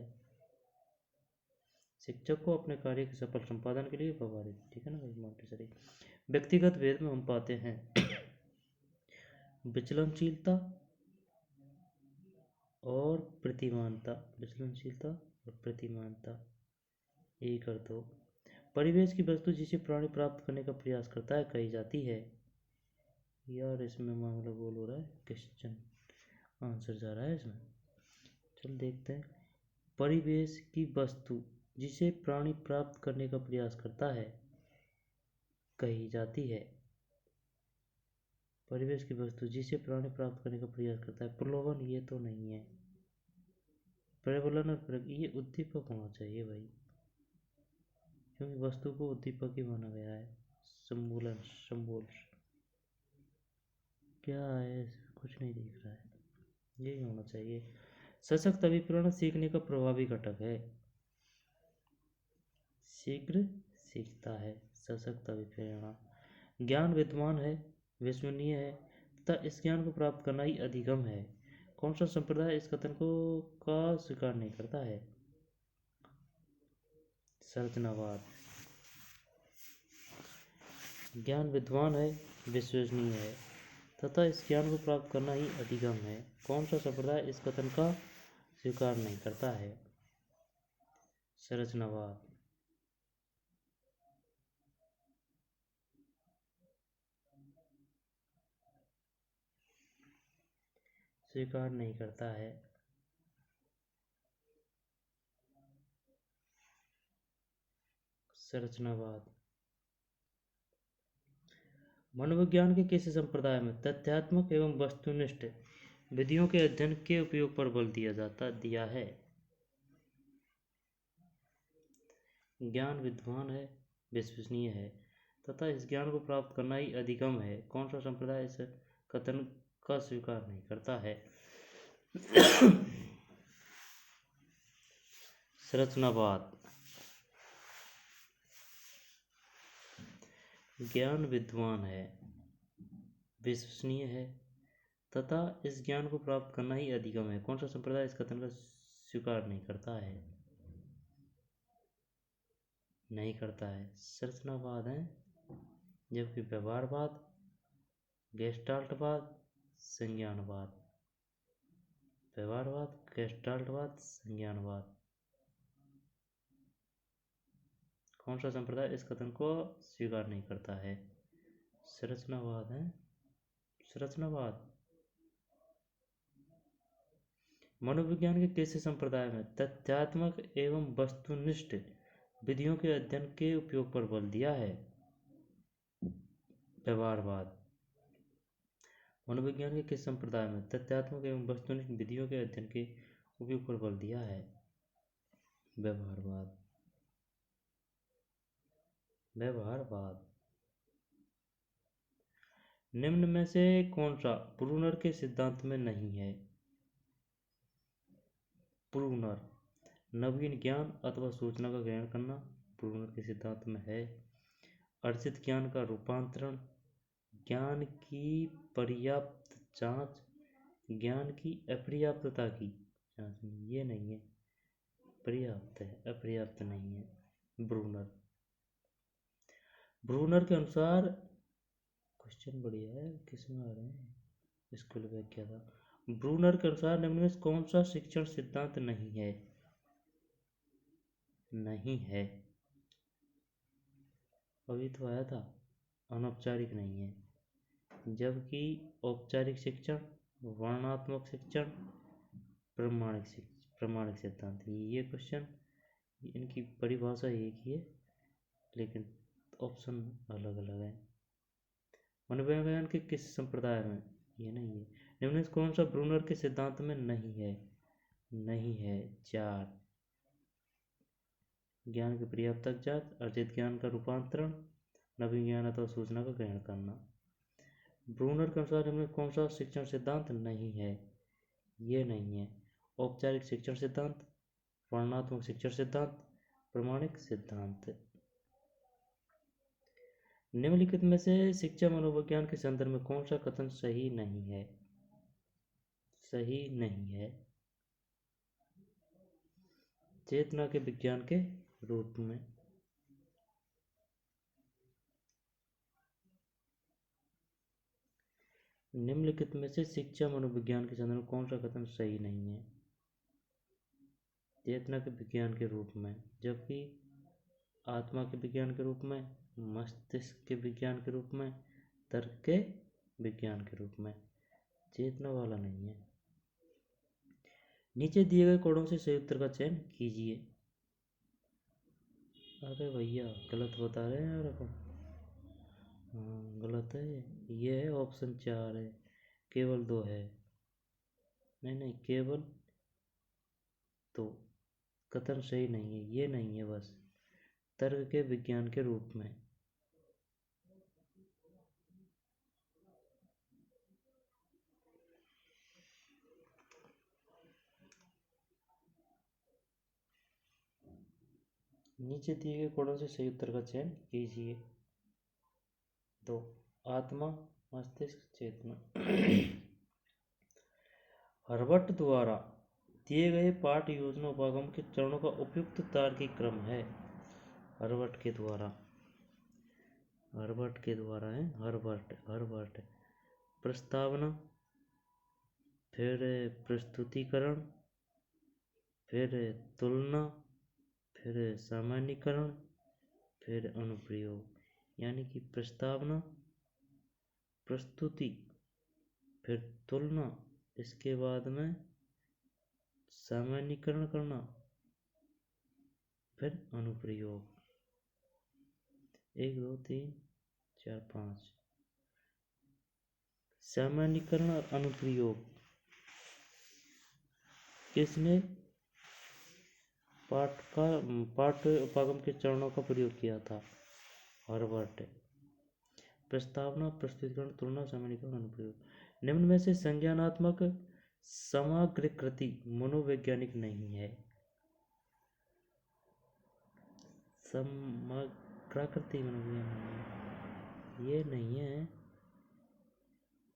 शिक्षक को अपने कार्य के सफल संपादन के लिए व्यवहारिक, ठीक है ना भाई, मोंटेसरी। व्यक्तिगत भेद में हम पाते हैं विचलनशीलता और प्रतिमानता। विचलनशीलता और प्रतिमानता, एक और दो। परिवेश की वस्तु जिसे प्राणी प्राप्त करने का प्रयास करता है कही जाती है। यार इसमें मामला गोल हो रहा है, क्वेश्चन आंसर जा रहा है इसमें। चल देखते हैं। परिवेश की वस्तु जिसे प्राणी प्राप्त करने का प्रयास करता है कही जाती है। परिवेश की वस्तु जिसे प्राणी प्राप्त करने का प्रयास करता है। प्रलोभन, ये तो नहीं है। प्रबलन और ये उद्दीपक होना चाहिए भाई, क्योंकि वस्तु को उद्दीपक ही माना गया है। सम्बोलन, सम्बोल क्या है? कुछ नहीं दिख रहा है, यही होना चाहिए। सशक्त अभिप्रेरण सीखने का प्रभावी घटक है। शीघ्र सीखता है। सशक्त अभिप्रेरणा। ज्ञान विद्वान है, विश्वसनीय है तथा इस ज्ञान को प्राप्त करना ही अधिगम है। कौन सा संप्रदाय इस कथन को का स्वीकार नहीं करता है? संरचनावाद। ज्ञान विद्वान है, विश्वसनीय है तथा इस ज्ञान को प्राप्त करना ही अधिगम है। कौन सा संप्रदाय इस कथन का स्वीकार नहीं करता है? संरचनावाद। स्वीकार नहीं करता है। संरचनावाद। मनोविज्ञान के किस संप्रदाय में तथ्यात्मक एवं वस्तुनिष्ठ विधियों के अध्ययन के उपयोग पर बल दिया है? ज्ञान विद्वान है, विश्वसनीय है तथा इस ज्ञान को प्राप्त करना ही अधिगम है। कौन सा संप्रदाय इस कथन का स्वीकार नहीं करता है? संरचनावाद। ज्ञान विद्वान है, विश्वसनीय है तथा इस ज्ञान को प्राप्त करना ही अधिगम है। कौन सा संप्रदाय इस कथन का स्वीकार नहीं करता है? नहीं करता है। संरचनावाद है। जबकि व्यवहारवाद, गेस्टाल्टवाद, संज्ञानवाद। व्यवहारवाद, गेस्टाल्टवाद, संज्ञानवाद। कौन सा संप्रदाय इस कथन को स्वीकार नहीं करता है? संरचनावाद है। संरचनावाद। मनोविज्ञान के किस संप्रदाय में तथ्यात्मक एवं वस्तुनिष्ठ विधियों के अध्ययन के उपयोग पर बल दिया है? व्यवहारवाद। मनोविज्ञान के किस संप्रदाय में तथ्यात्मक एवं वस्तुनिष्ठ विधियों के अध्ययन के उपयोग पर बल दिया है? व्यवहारवाद। व्यवहारवाद। निम्न में से कौन सा ब्रूनर के सिद्धांत में नहीं है? ब्रूनर। नवीन ज्ञान अथवा सूचना का ग्रहण करना ब्रूनर के सिद्धांत में है। अर्जित ज्ञान का रूपांतरण, ज्ञान की पर्याप्त जांच, ज्ञान की अपर्याप्तता की जांच, ये नहीं है। पर्याप्त है, अपर्याप्त नहीं है। ब्रूनर। ब्रूनर के अनुसार, क्वेश्चन बढ़िया है, किसमें आ रहे हैं, स्कूल व्याख्या था। ब्रूनर के अनुसार निम्न में कौन सा शिक्षण सिद्धांत नहीं है? नहीं है, अभी तो आया था, अनौपचारिक नहीं है। जबकि औपचारिक शिक्षण, वर्णनात्मक शिक्षण, प्रमाणिक सिद्धांत, ये क्वेश्चन, इनकी परिभाषा एक ही है लेकिन ऑप्शन अलग अलग है। मनोविज्ञान के किस संप्रदाय में, ये नहीं है। निम्न में कौन सा ब्रूनर के सिद्धांत में नहीं है? नहीं है। 4 ज्ञान की पर्याप्त जांच, अर्जित ज्ञान का रूपांतरण, नवीन ज्ञान अथवा सूचना का ग्रहण करना। ब्रूनर के अनुसार इनमें कौन सा शिक्षण सिद्धांत नहीं है? ये नहीं है। औपचारिक शिक्षण सिद्धांत, वर्णनात्मक शिक्षण सिद्धांत, प्रमाणिक सिद्धांत। निम्नलिखित में से शिक्षा मनोविज्ञान के संदर्भ में कौन सा कथन सही नहीं है? सही नहीं है। चेतना के विज्ञान के रूप में। निम्नलिखित में से शिक्षा मनोविज्ञान के संदर्भ में कौन सा कथन सही नहीं है? चेतना के विज्ञान के रूप में, जबकि आत्मा के विज्ञान के रूप में, मस्तिष्क के विज्ञान के रूप में, तर्क के विज्ञान के रूप में। चेतना वाला नहीं है। नीचे दिए गए कोडों से सही उत्तर का चयन कीजिए। अरे भैया गलत बता रहे हैं यार अपन। हाँ गलत है। ये है ऑप्शन 4 है, केवल 2 है। नहीं केवल तो कथन सही नहीं है, ये नहीं है बस। तर्क के विज्ञान के रूप में। नीचे दिए गए कोडों से सही उत्तर का चयन कीजिए। 2 आत्मा, मस्तिष्क, चेतना। हर्बर्ट द्वारा दिए गए पाठ योजना उपागम के चरणों का उपयुक्त तार्किक क्रम है। हर्बर्ट के द्वारा है। हर्बर्ट प्रस्तावना, फिर प्रस्तुतिकरण, फिर तुलना, फिर सामान्यीकरण, फिर अनुप्रयोग। यानी कि प्रस्तावना, प्रस्तुति, फिर तुलना, इसके बाद में सामान्यीकरण करना, फिर अनुप्रयोग। 1 2 3 4 5। सामान्यीकरण और अनुप्रयोग किसने पाठ उपागम के चरणों का प्रयोग किया था? हर्बर्ट। प्रस्तावना, प्रस्तुतिकरण, तुलना, सामान्यीकरण, अनुप्रयोग। निम्न में से संज्ञानात्मक समग्रकृति मनोवैज्ञानिक नहीं है। समग्राकृति मनोवैज्ञानिक ये नहीं है।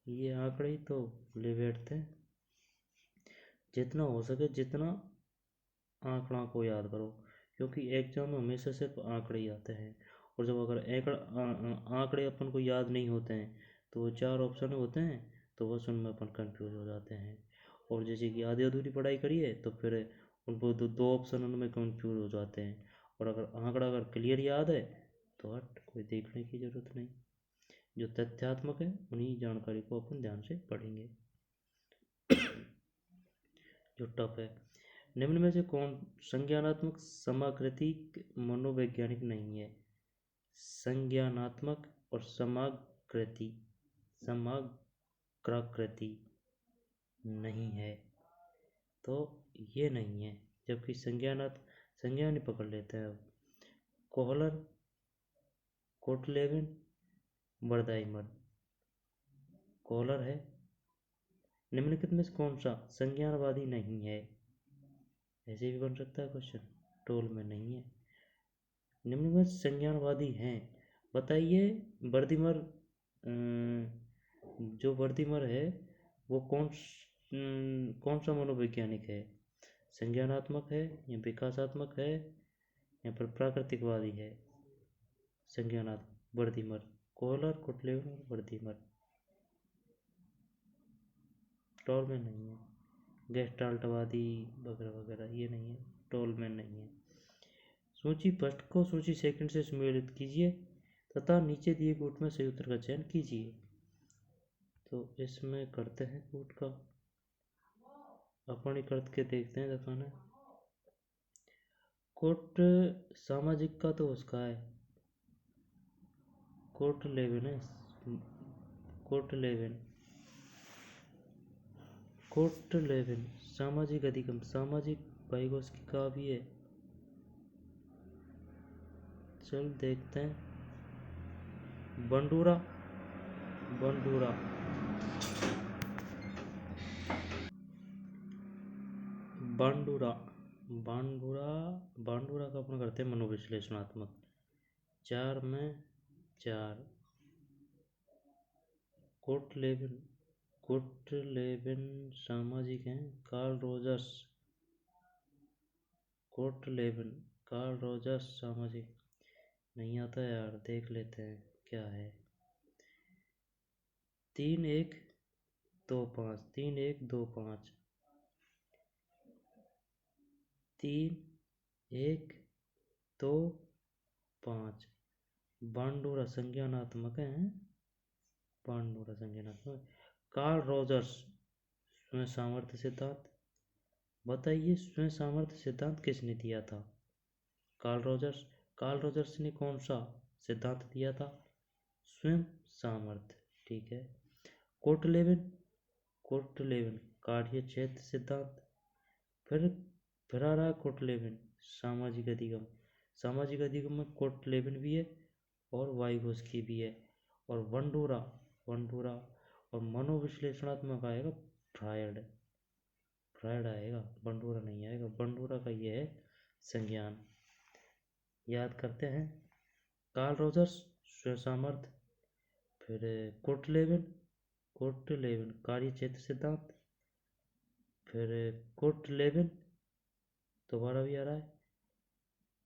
ये आंकड़े ही तो ले बैठते हैं। जितना हो सके जितना आंकड़ा को याद करो, क्योंकि एग्जाम में हमेशा सिर्फ आंकड़े ही आते हैं। और जब अगर आंकड़े अपन को याद नहीं होते हैं तो वो 4 ऑप्शन होते हैं तो बस उनमें अपन कंफ्यूज हो जाते हैं। और जैसे कि आधी अधूरी पढ़ाई करिए तो फिर उनको 2 ऑप्शन उनमें कंफ्यूज हो जाते हैं। और अगर क्लियर याद है तो हट कोई देखने की ज़रूरत नहीं। जो तथ्यात्मक है उन्हीं जानकारी को अपन ध्यान से पढ़ेंगे। जो टफ है। निम्न में से कौन संज्ञानात्मक समाकृतिक मनोवैज्ञानिक नहीं है? संज्ञानात्मक और समग्राकृति नहीं है, तो ये नहीं है। जबकि संज्ञान ही पकड़ लेते हैं। अब कोहलर, कोटलेविन, बर्दाइमर। कोहलर है। निम्नलिखित में से कौन सा संज्ञानवादी नहीं है? ऐसे भी बन सकता है क्वेश्चन, टोल में नहीं है। निम्न में संज्ञानवादी हैं, बताइए। वर्दीमर, जो वर्दीमर है वो कौन सा मनोवैज्ञानिक है? संज्ञानात्मक है या विकासात्मक है या फिर प्राकृतिकवादी है? संज्ञानात्मक वर्दीमर। कोहलर, कोटलेवन और वर्दीमर। टोल में नहीं है। गेस्टाल्टवादी वगैरह वगैरह ये नहीं है, टोल में नहीं है। सूची फर्स्ट को सूची सेकंड से सम्मिलित कीजिए तथा नीचे दिए कूट में सही उत्तर का चयन कीजिए। तो इसमें करते हैं कूट का, अपन ही करके देखते हैं दिखाना। कोट सामाजिक का तो उसका है, कोटलेवन है। कोटलेवन सामाजिक अधिगम, सामाजिक भाईगोस्की का भी है। चल देखते हैं। बंडूरा, बंडूरा, बांडूरा, बांडूरा, बांडूरा का अपन करते हैं मनोविश्लेषणात्मक। 4 में 4। कोटलेबन, कोटलेबन सामाजिक हैं। कार्ल रोजर्स, कोटलेबन, कार्ल रोजर्स सामाजिक नहीं आता यार, देख लेते हैं क्या है। 3-1-2-5, 3-1-2-5, 3-1-2-5। बांडूरा संज्ञानात्मक है। बांडूरा संज्ञानात्मक। कार्ल रोजर्स स्वयं सामर्थ्य सिद्धांत। बताइए स्वयं सामर्थ्य सिद्धांत किसने दिया था? Carl Rogers. कार्ल रोजर्स ने कौन सा सिद्धांत दिया था? स्वयं सामर्थ्य। ठीक है। कोटलेबन, कोटलेबन कार्य क्षेत्र सिद्धांत। फिर आ रहा है कोटलेबन सामाजिक अधिगम। सामाजिक अधिगम में कोटलेबन भी है और वाइगोस्की भी है। और बंडूरा, बंडूरा और मनोविश्लेषणात्मक आएगा फ्रायड, फ्रायड आएगा, बंडूरा नहीं आएगा। बंडूरा का ये है संज्ञान। याद करते हैं। कार्ल रोजर्स स्वयं सामर्थ्य, फिर कोटलेबन, कोटलेबन कार्य क्षेत्र सिद्धांत, फिर कोटलेबन दोबारा भी आ रहा है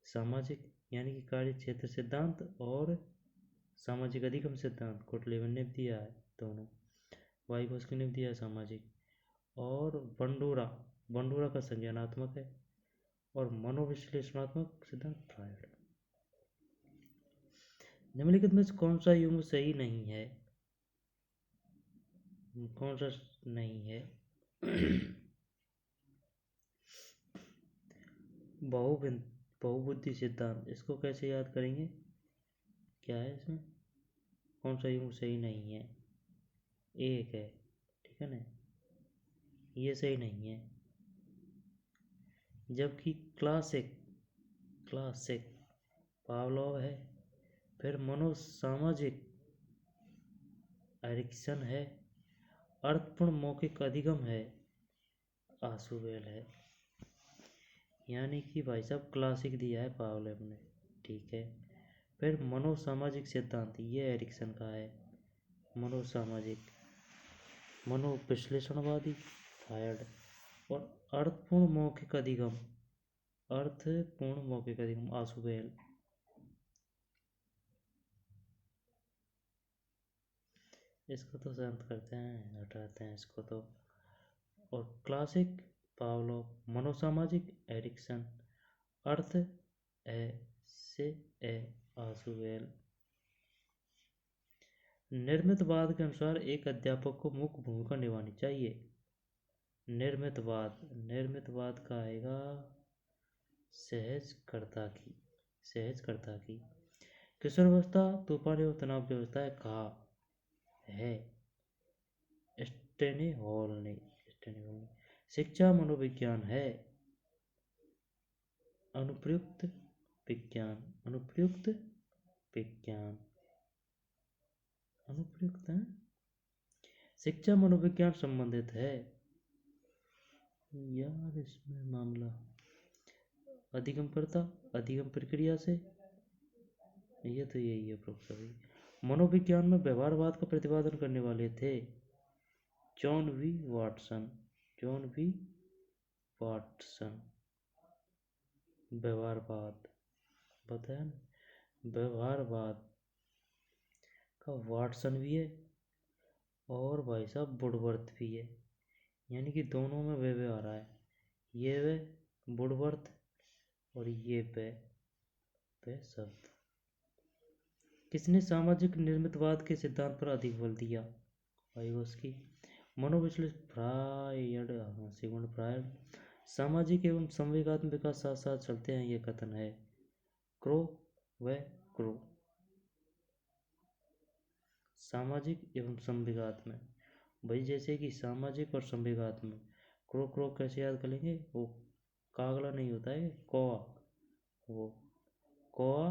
सामाजिक यानी कि कार्य क्षेत्र सिद्धांत और सामाजिक अधिगम सिद्धांत कोटलेबन ने दिया है दोनों। वाइगोस्की ने दिया है सामाजिक। और बंडूरा, बंडूरा का संज्ञानात्मक है और मनोविश्लेषणात्मक सिद्धांत फ्रायड। निम्नलिखित में कौन सा युग्म सही नहीं है? कौन सा नहीं है? बहुबुद्धि सिद्धांत, इसको कैसे याद करेंगे? क्या है इसमें? कौन सा युग्म सही नहीं है? एक है, ठीक है ना, ये सही नहीं है। जबकि क्लासिक, क्लासिक पावलोव है। फिर मनोसामाजिक एरिक्सन है। अर्थपूर्ण मौखिक अधिगम है आसुवेल है। यानी कि भाई साहब क्लासिक दिया है पावलोव ने, ठीक है। फिर मनोसामाजिक सिद्धांत ये एरिक्सन का है। मनोसामाजिक, मनोविश्लेषणवादी फ्रायड। और अर्थपूर्ण मौखिक अधिगम, अर्थपूर्ण मौखिक अधिगम आसुवेल। इसको तो शांत करते हैं, हटाते हैं इसको तो। और क्लासिक पावलोव, मनोसामाजिक एरिक्सन, अर्थ ए से ए आसुवेल। निर्मितवाद के अनुसार एक अध्यापक को मुख्य भूमिका निभानी चाहिए। निर्मितवाद, निर्मितवाद का आएगा सहजकर्ता की, सहजकर्ता की। किशोर अवस्था तूफानी और तनाव की अवस्था है कहा है स्टेनी हॉल ने, स्टेनी हॉल ने। शिक्षा मनोविज्ञान है अनुप्रयुक्त विज्ञान, अनुप्रयुक्त विज्ञान, अनुप्रयुक्त है। शिक्षा मनोविज्ञान संबंधित है यार इसमें मामला। अधिगमकर्ता, अधिगम प्रक्रिया से, ये तो यही है प्रोफेसर। मनोविज्ञान में व्यवहारवाद का प्रतिपादन करने वाले थे John V Watson, John V Watson. व्यवहारवाद बताया ना, व्यवहारवाद का वाटसन भी है और भाई साहब वुडवर्थ भी है। यानी कि दोनों में वे आ रहा है, ये वे वुडवर्थ और ये वे शब्द। किसने सामाजिक निर्मितवाद के सिद्धांत पर अधिक बल दिया? वाइगोस्की। मनोविश्लेषण फ्रायड, सिगमुंड फ्रायड। सामाजिक एवं संवेगात्मक विकास साथ साथ चलते हैं, ये कथन है क्रो व क्रो। सामाजिक एवं संवेगात्मक, भाई जैसे कि सामाजिक और संवेगात्मक। क्रो क्रो कैसे याद करेंगे? वो कागला नहीं होता है, कौआ, वो कौआ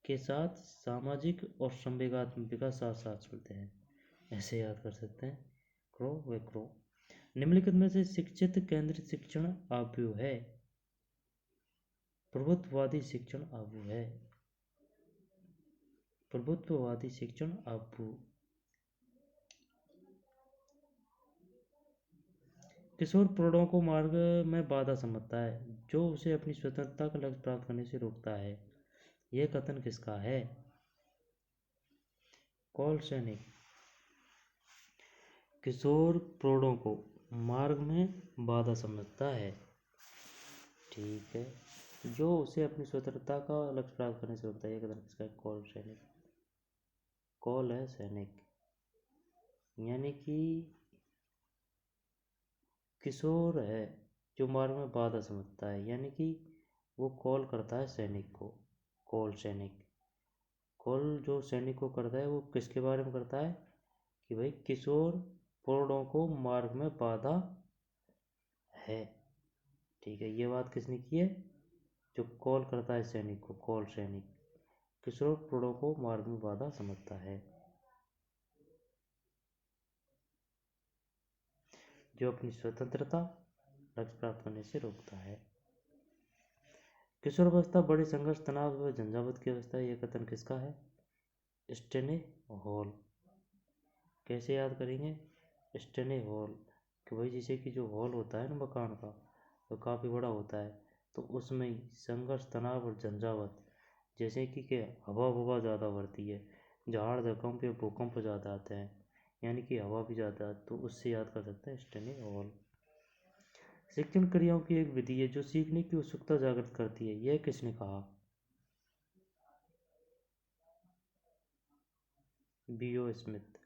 के साथ सामाजिक और संवेगात्मक विकास साथ साथ चलते हैं। ऐसे याद कर सकते हैं। क्रो व क्रो। निम्नलिखित में से शिक्षित केंद्रित शिक्षण आव्यूह है। प्रभुत्ववादी शिक्षण आव्यूह है। प्रभुत्ववादी शिक्षण आव्यूह। किशोर प्रौढ़ों को मार्ग में बाधा समझता है, जो उसे अपनी स्वतंत्रता का लक्ष्य प्राप्त करने से रोकता है। यह कथन किसका है? कॉल सैनिक। किशोर प्रौढ़ों को मार्ग में बाधा समझता है, ठीक है, जो उसे अपनी स्वतंत्रता का लक्ष्य प्राप्त करने से रोकता है। यह कथन किसका है? कॉल सैनिक। कॉल है सैनिक, यानी कि किशोर है जो मार्ग में बाधा समझता है, यानी कि वो कॉल करता है सैनिक को। कॉल सैनिक। कॉल जो सैनिक को करता है वो किसके बारे में करता है कि भाई किशोर प्रौढ़ों को मार्ग में बाधा है, ठीक है। ये बात किसने की है? जो कॉल करता है सैनिक को, कॉल सैनिक किशोर प्रौढ़ों को मार्ग में बाधा समझता है, जो अपनी स्वतंत्रता लक्ष्य प्राप्त करने से रोकता है। किशोर अवस्था बड़ी संघर्ष, तनाव व झंझावत की अवस्था है। यह कथन किसका है? स्टेने हॉल। कैसे याद करेंगे? स्टेने हॉल कि भाई जैसे कि जो हॉल होता है ना मकान का, वो काफ़ी बड़ा होता है, तो उसमें संघर्ष, तनाव और झंझावत, जैसे कि हवा ववा ज़्यादा बढ़ती है, झाड़ भूकंप या भूकंप ज़्यादा आते हैं, यानी कि हवा भी ज़्यादा है, तो उससे याद कर सकते हैं स्टेने हॉल। शिक्षण क्रियाओं की एक विधि है जो सीखने की उत्सुकता जागृत करती है। यह किसने कहा? B.O. स्मिथ।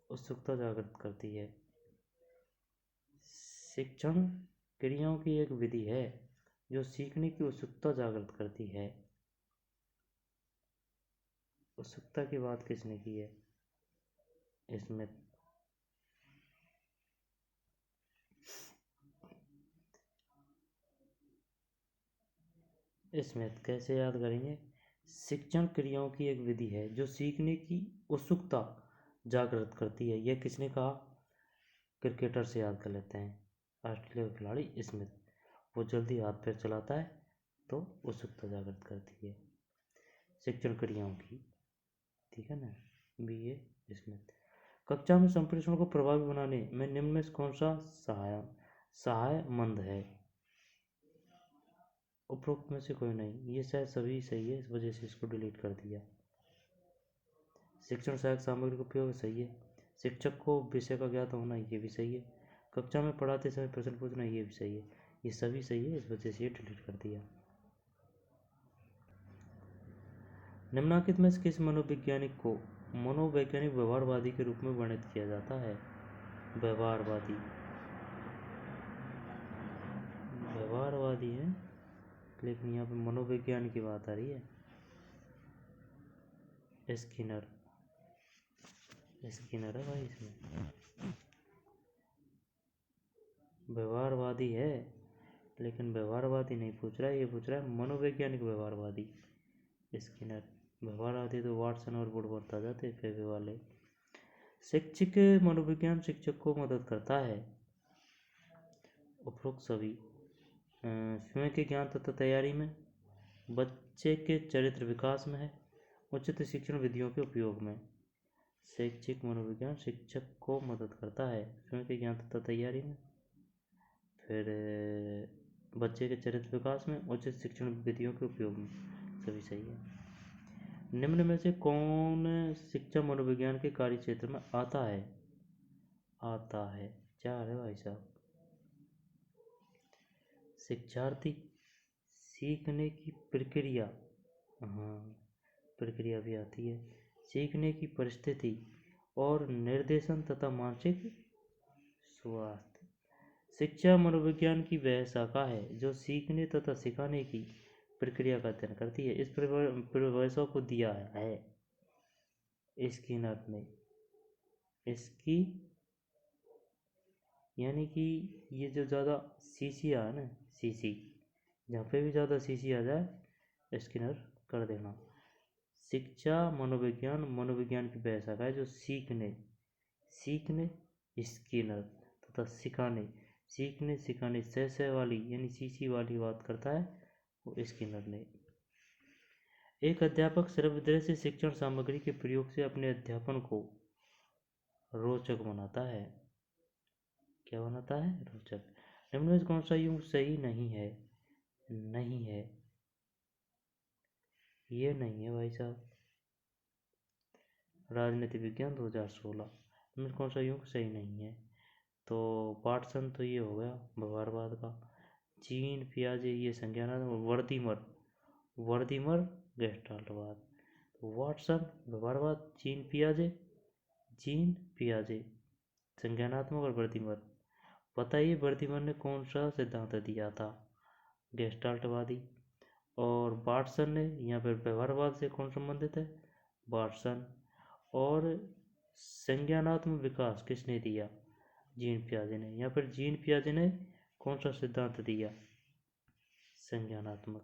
उत्सुकता जागृत करती है। शिक्षण क्रियाओं की एक विधि है जो सीखने की उत्सुकता जागृत करती है। उत्सुकता की बात किसने की है? स्मिथ। स्मिथ। कैसे याद करेंगे? शिक्षण क्रियाओं की एक विधि है जो सीखने की उत्सुकता जागृत करती है। यह किसने कहा? क्रिकेटर से याद कर लेते हैं। ऑस्ट्रेलिया का खिलाड़ी स्मिथ। वो जल्दी हाथ पैर चलाता है तो उत्सुकता जागृत करती है शिक्षण क्रियाओं की, ठीक है ना। B.A. स्मिथ। कक्षा में संप्रेषण को प्रभावी बनाने में निम्न में से कौन सा सहायमंद है? उपरोक्त में से कोई नहीं। ये शायद सभी सही है, इस वजह से इसको डिलीट कर दिया। शिक्षण सहायक सामग्री का उपयोग सही है। शिक्षक को विषय का ज्ञात होना, ये भी सही है। कक्षा में पढ़ाते समय प्रश्न पूछना, ये भी सही है। ये सभी सही है, इस वजह से ये डिलीट कर दिया। निम्नलिखित में से किस मनोवैज्ञानिक को मनोवैज्ञानिक व्यवहारवादी के रूप में वर्णित किया जाता है? व्यवहारवादी। व्यवहारवादी है, लेकिन यहाँ पे मनोविज्ञान की बात आ रही है। स्किनर। स्किनर है भाई इसमें। व्यवहारवादी है, लेकिन व्यवहारवादी नहीं पूछ रहा है, ये पूछ रहा है मनोवैज्ञानिक व्यवहारवादी। स्किनर। व्यवहारवादी तो वाटसन और वुडवर्थ आ जाते फेबे वाले। शिक्षक मनोविज्ञान शिक्षक को मदद करता है। उपरोक्त सभी स्वयं के ज्ञान तथा तैयारी में, बच्चे के चरित्र विकास में है, उचित शिक्षण विधियों के उपयोग में। शैक्षिक मनोविज्ञान शिक्षक को मदद करता है स्वयं के ज्ञान तथा तैयारी में, फिर बच्चे के चरित्र विकास में, उचित शिक्षण विधियों के उपयोग में। सभी सही है। निम्न में से कौन शिक्षा मनोविज्ञान के कार्य क्षेत्र में आता है? आता है, चार है भाई साहब। शिक्षार्थी, सीखने की प्रक्रिया, हाँ प्रक्रिया भी आती है, सीखने की परिस्थिति और निर्देशन तथा मानसिक स्वास्थ्य। शिक्षा मनोविज्ञान की वह शाखा है जो सीखने तथा सिखाने की प्रक्रिया का अध्ययन करती है। इस परिभाषा को दिया है स्किनर ने। इसकी यानी कि ये जो ज़्यादा सीसी है ना, सीसी, जहाँ पे भी ज़्यादा सीसी आ जाए स्किनर कर देना। शिक्षा मनोविज्ञान, मनोविज्ञान की वह शाखा है जो सीखने स्किनर तथा सीखने सिखाने सह वाली यानी सीसी वाली बात करता है वो स्किनर ने। एक अध्यापक सर्वदृश्य शिक्षण सामग्री के प्रयोग से अपने अध्यापन को रोचक बनाता है। क्या बनाता है? रोचक। निम्न में कौन सा युग सही नहीं है? नहीं है, ये नहीं है भाई साहब। राजनीति विज्ञान 2016 में कौन सा युग सही नहीं है? तो वाटसन तो ये हो गया व्यवहारवाद का। जीन पियाजे ये संज्ञानात्मक। वर्दीमर गेस्टाल्टवाद। वाटसन व्यवहारवाद, जीन पियाजे संज्ञानात्मक और वर्दीमर। बताइए वर्दीमर ने कौन सा सिद्धांत दिया था? गेस्टाल्टवादी। और वाटसन ने यहाँ पर व्यवहारवाद से कौन संबंधित है? वाटसन। और संज्ञानात्मक विकास किसने दिया? जीन पियाजे ने। यहाँ पर जीन पियाजे ने कौन सा सिद्धांत दिया? संज्ञानात्मक।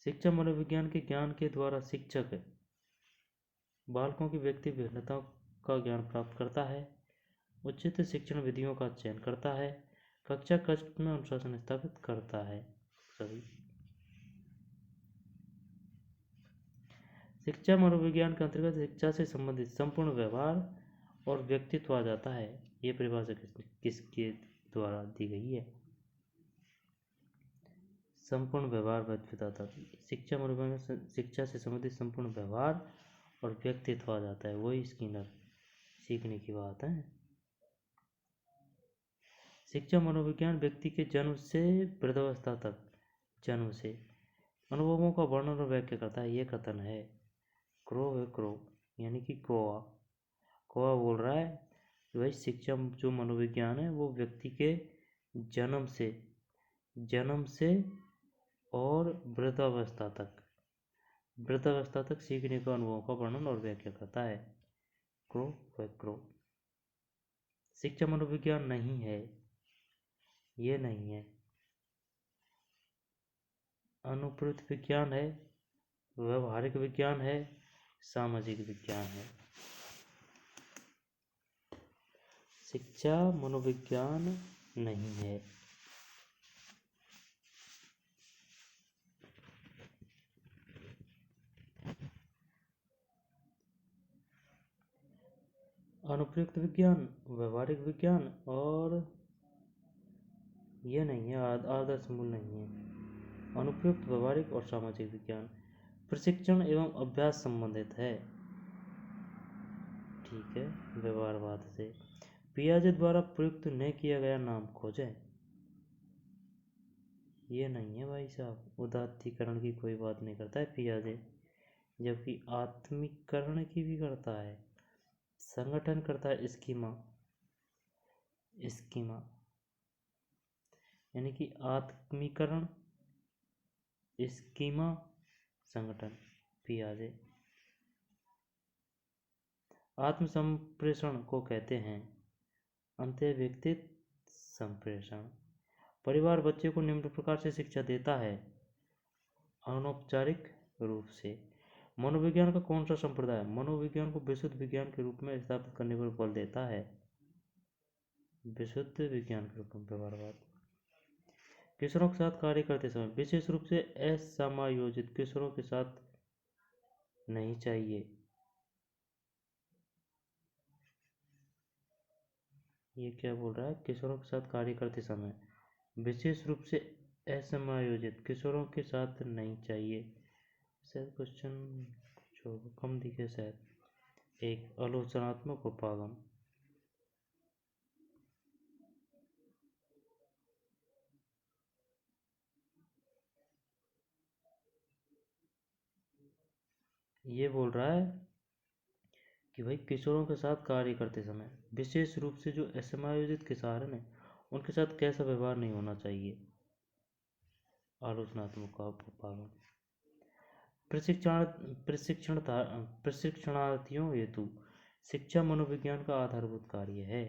शिक्षा मनोविज्ञान के ज्ञान के द्वारा शिक्षक बालकों की व्यक्ति भिन्नताओं का ज्ञान प्राप्त करता है, उचित शिक्षण विधियों का चयन करता है, कक्षा कक्ष में अनुशासन स्थापित करता है। सभी शिक्षा मनोविज्ञान के अंतर्गत शिक्षा से संबंधित संपूर्ण व्यवहार और व्यक्तित्व आ जाता है। ये परिभाषा किसके द्वारा दी गई है? संपूर्ण व्यवहार व्यक्तित्व। शिक्षा मनोविज्ञान शिक्षा से संबंधित संपूर्ण व्यवहार और व्यक्तित्व आ जाता है, वही स्किनर सीखने की बात है। शिक्षा मनोविज्ञान व्यक्ति के जन्म से वृद्धावस्था तक अनुभवों का वर्णन और व्याख्या करता है। ये कथन है। क्रो यानी कि कोआ बोल रहा है कि भाई शिक्षा जो मनोविज्ञान है वो व्यक्ति के जन्म से और वृद्धावस्था तक सीखने के अनुभवों का वर्णन और व्याख्या करता है। क्रो शिक्षा मनोविज्ञान नहीं है, ये नहीं है। अनुप्रयुक्त विज्ञान है, व्यवहारिक विज्ञान है, सामाजिक विज्ञान है। शिक्षा मनोविज्ञान नहीं है। अनुप्रयुक्त विज्ञान, व्यवहारिक विज्ञान और ये नहीं है, आदर्श मूल नहीं है। अनुप्रयुक्त, व्यवहारिक और सामाजिक विज्ञान प्रशिक्षण एवं अभ्यास संबंधित है। ठीक है, व्यवहारवाद से। पियाजे द्वारा प्रयुक्त न किया गया नाम खोजें। ये नहीं है भाई साहब, उदात्तीकरण की कोई बात नहीं करता है पियाजे, जबकि आत्मीकरण की भी करता है। संगठन करता है स्कीमा यानी कि आत्मीकरण, स्कीमा, संगठन, पियाजे। आत्म संप्रेषण को कहते हैं अंतर्व्यक्तिक संप्रेषण। परिवार बच्चे को निम्न प्रकार से शिक्षा देता है अनौपचारिक रूप से। मनोविज्ञान का कौन सा संप्रदाय मनोविज्ञान को विशुद्ध विज्ञान के रूप में स्थापित करने पर बल देता है? विशुद्ध विज्ञान के रूप में व्यवहारवाद। किशोरों के साथ कार्य करते समय विशेष रूप से असमायोजित किशोरों के साथ नहीं चाहिए। ये क्या बोल रहा है? किशोरों के साथ कार्य करते समय विशेष रूप से असमायोजित किशोरों के साथ नहीं चाहिए। शायद क्वेश्चन कुछ कम दिखे शायद। एक आलोचनात्मक उपागम। ये बोल रहा है कि भाई किशोरों के साथ कार्य करते समय विशेष रूप से जो असमायोजित किशोर हैं उनके साथ कैसा व्यवहार नहीं होना चाहिए। आलोचनात्मक उपागम। प्रशिक्षणार्थियों हेतु शिक्षा मनोविज्ञान का आधारभूत कार्य है।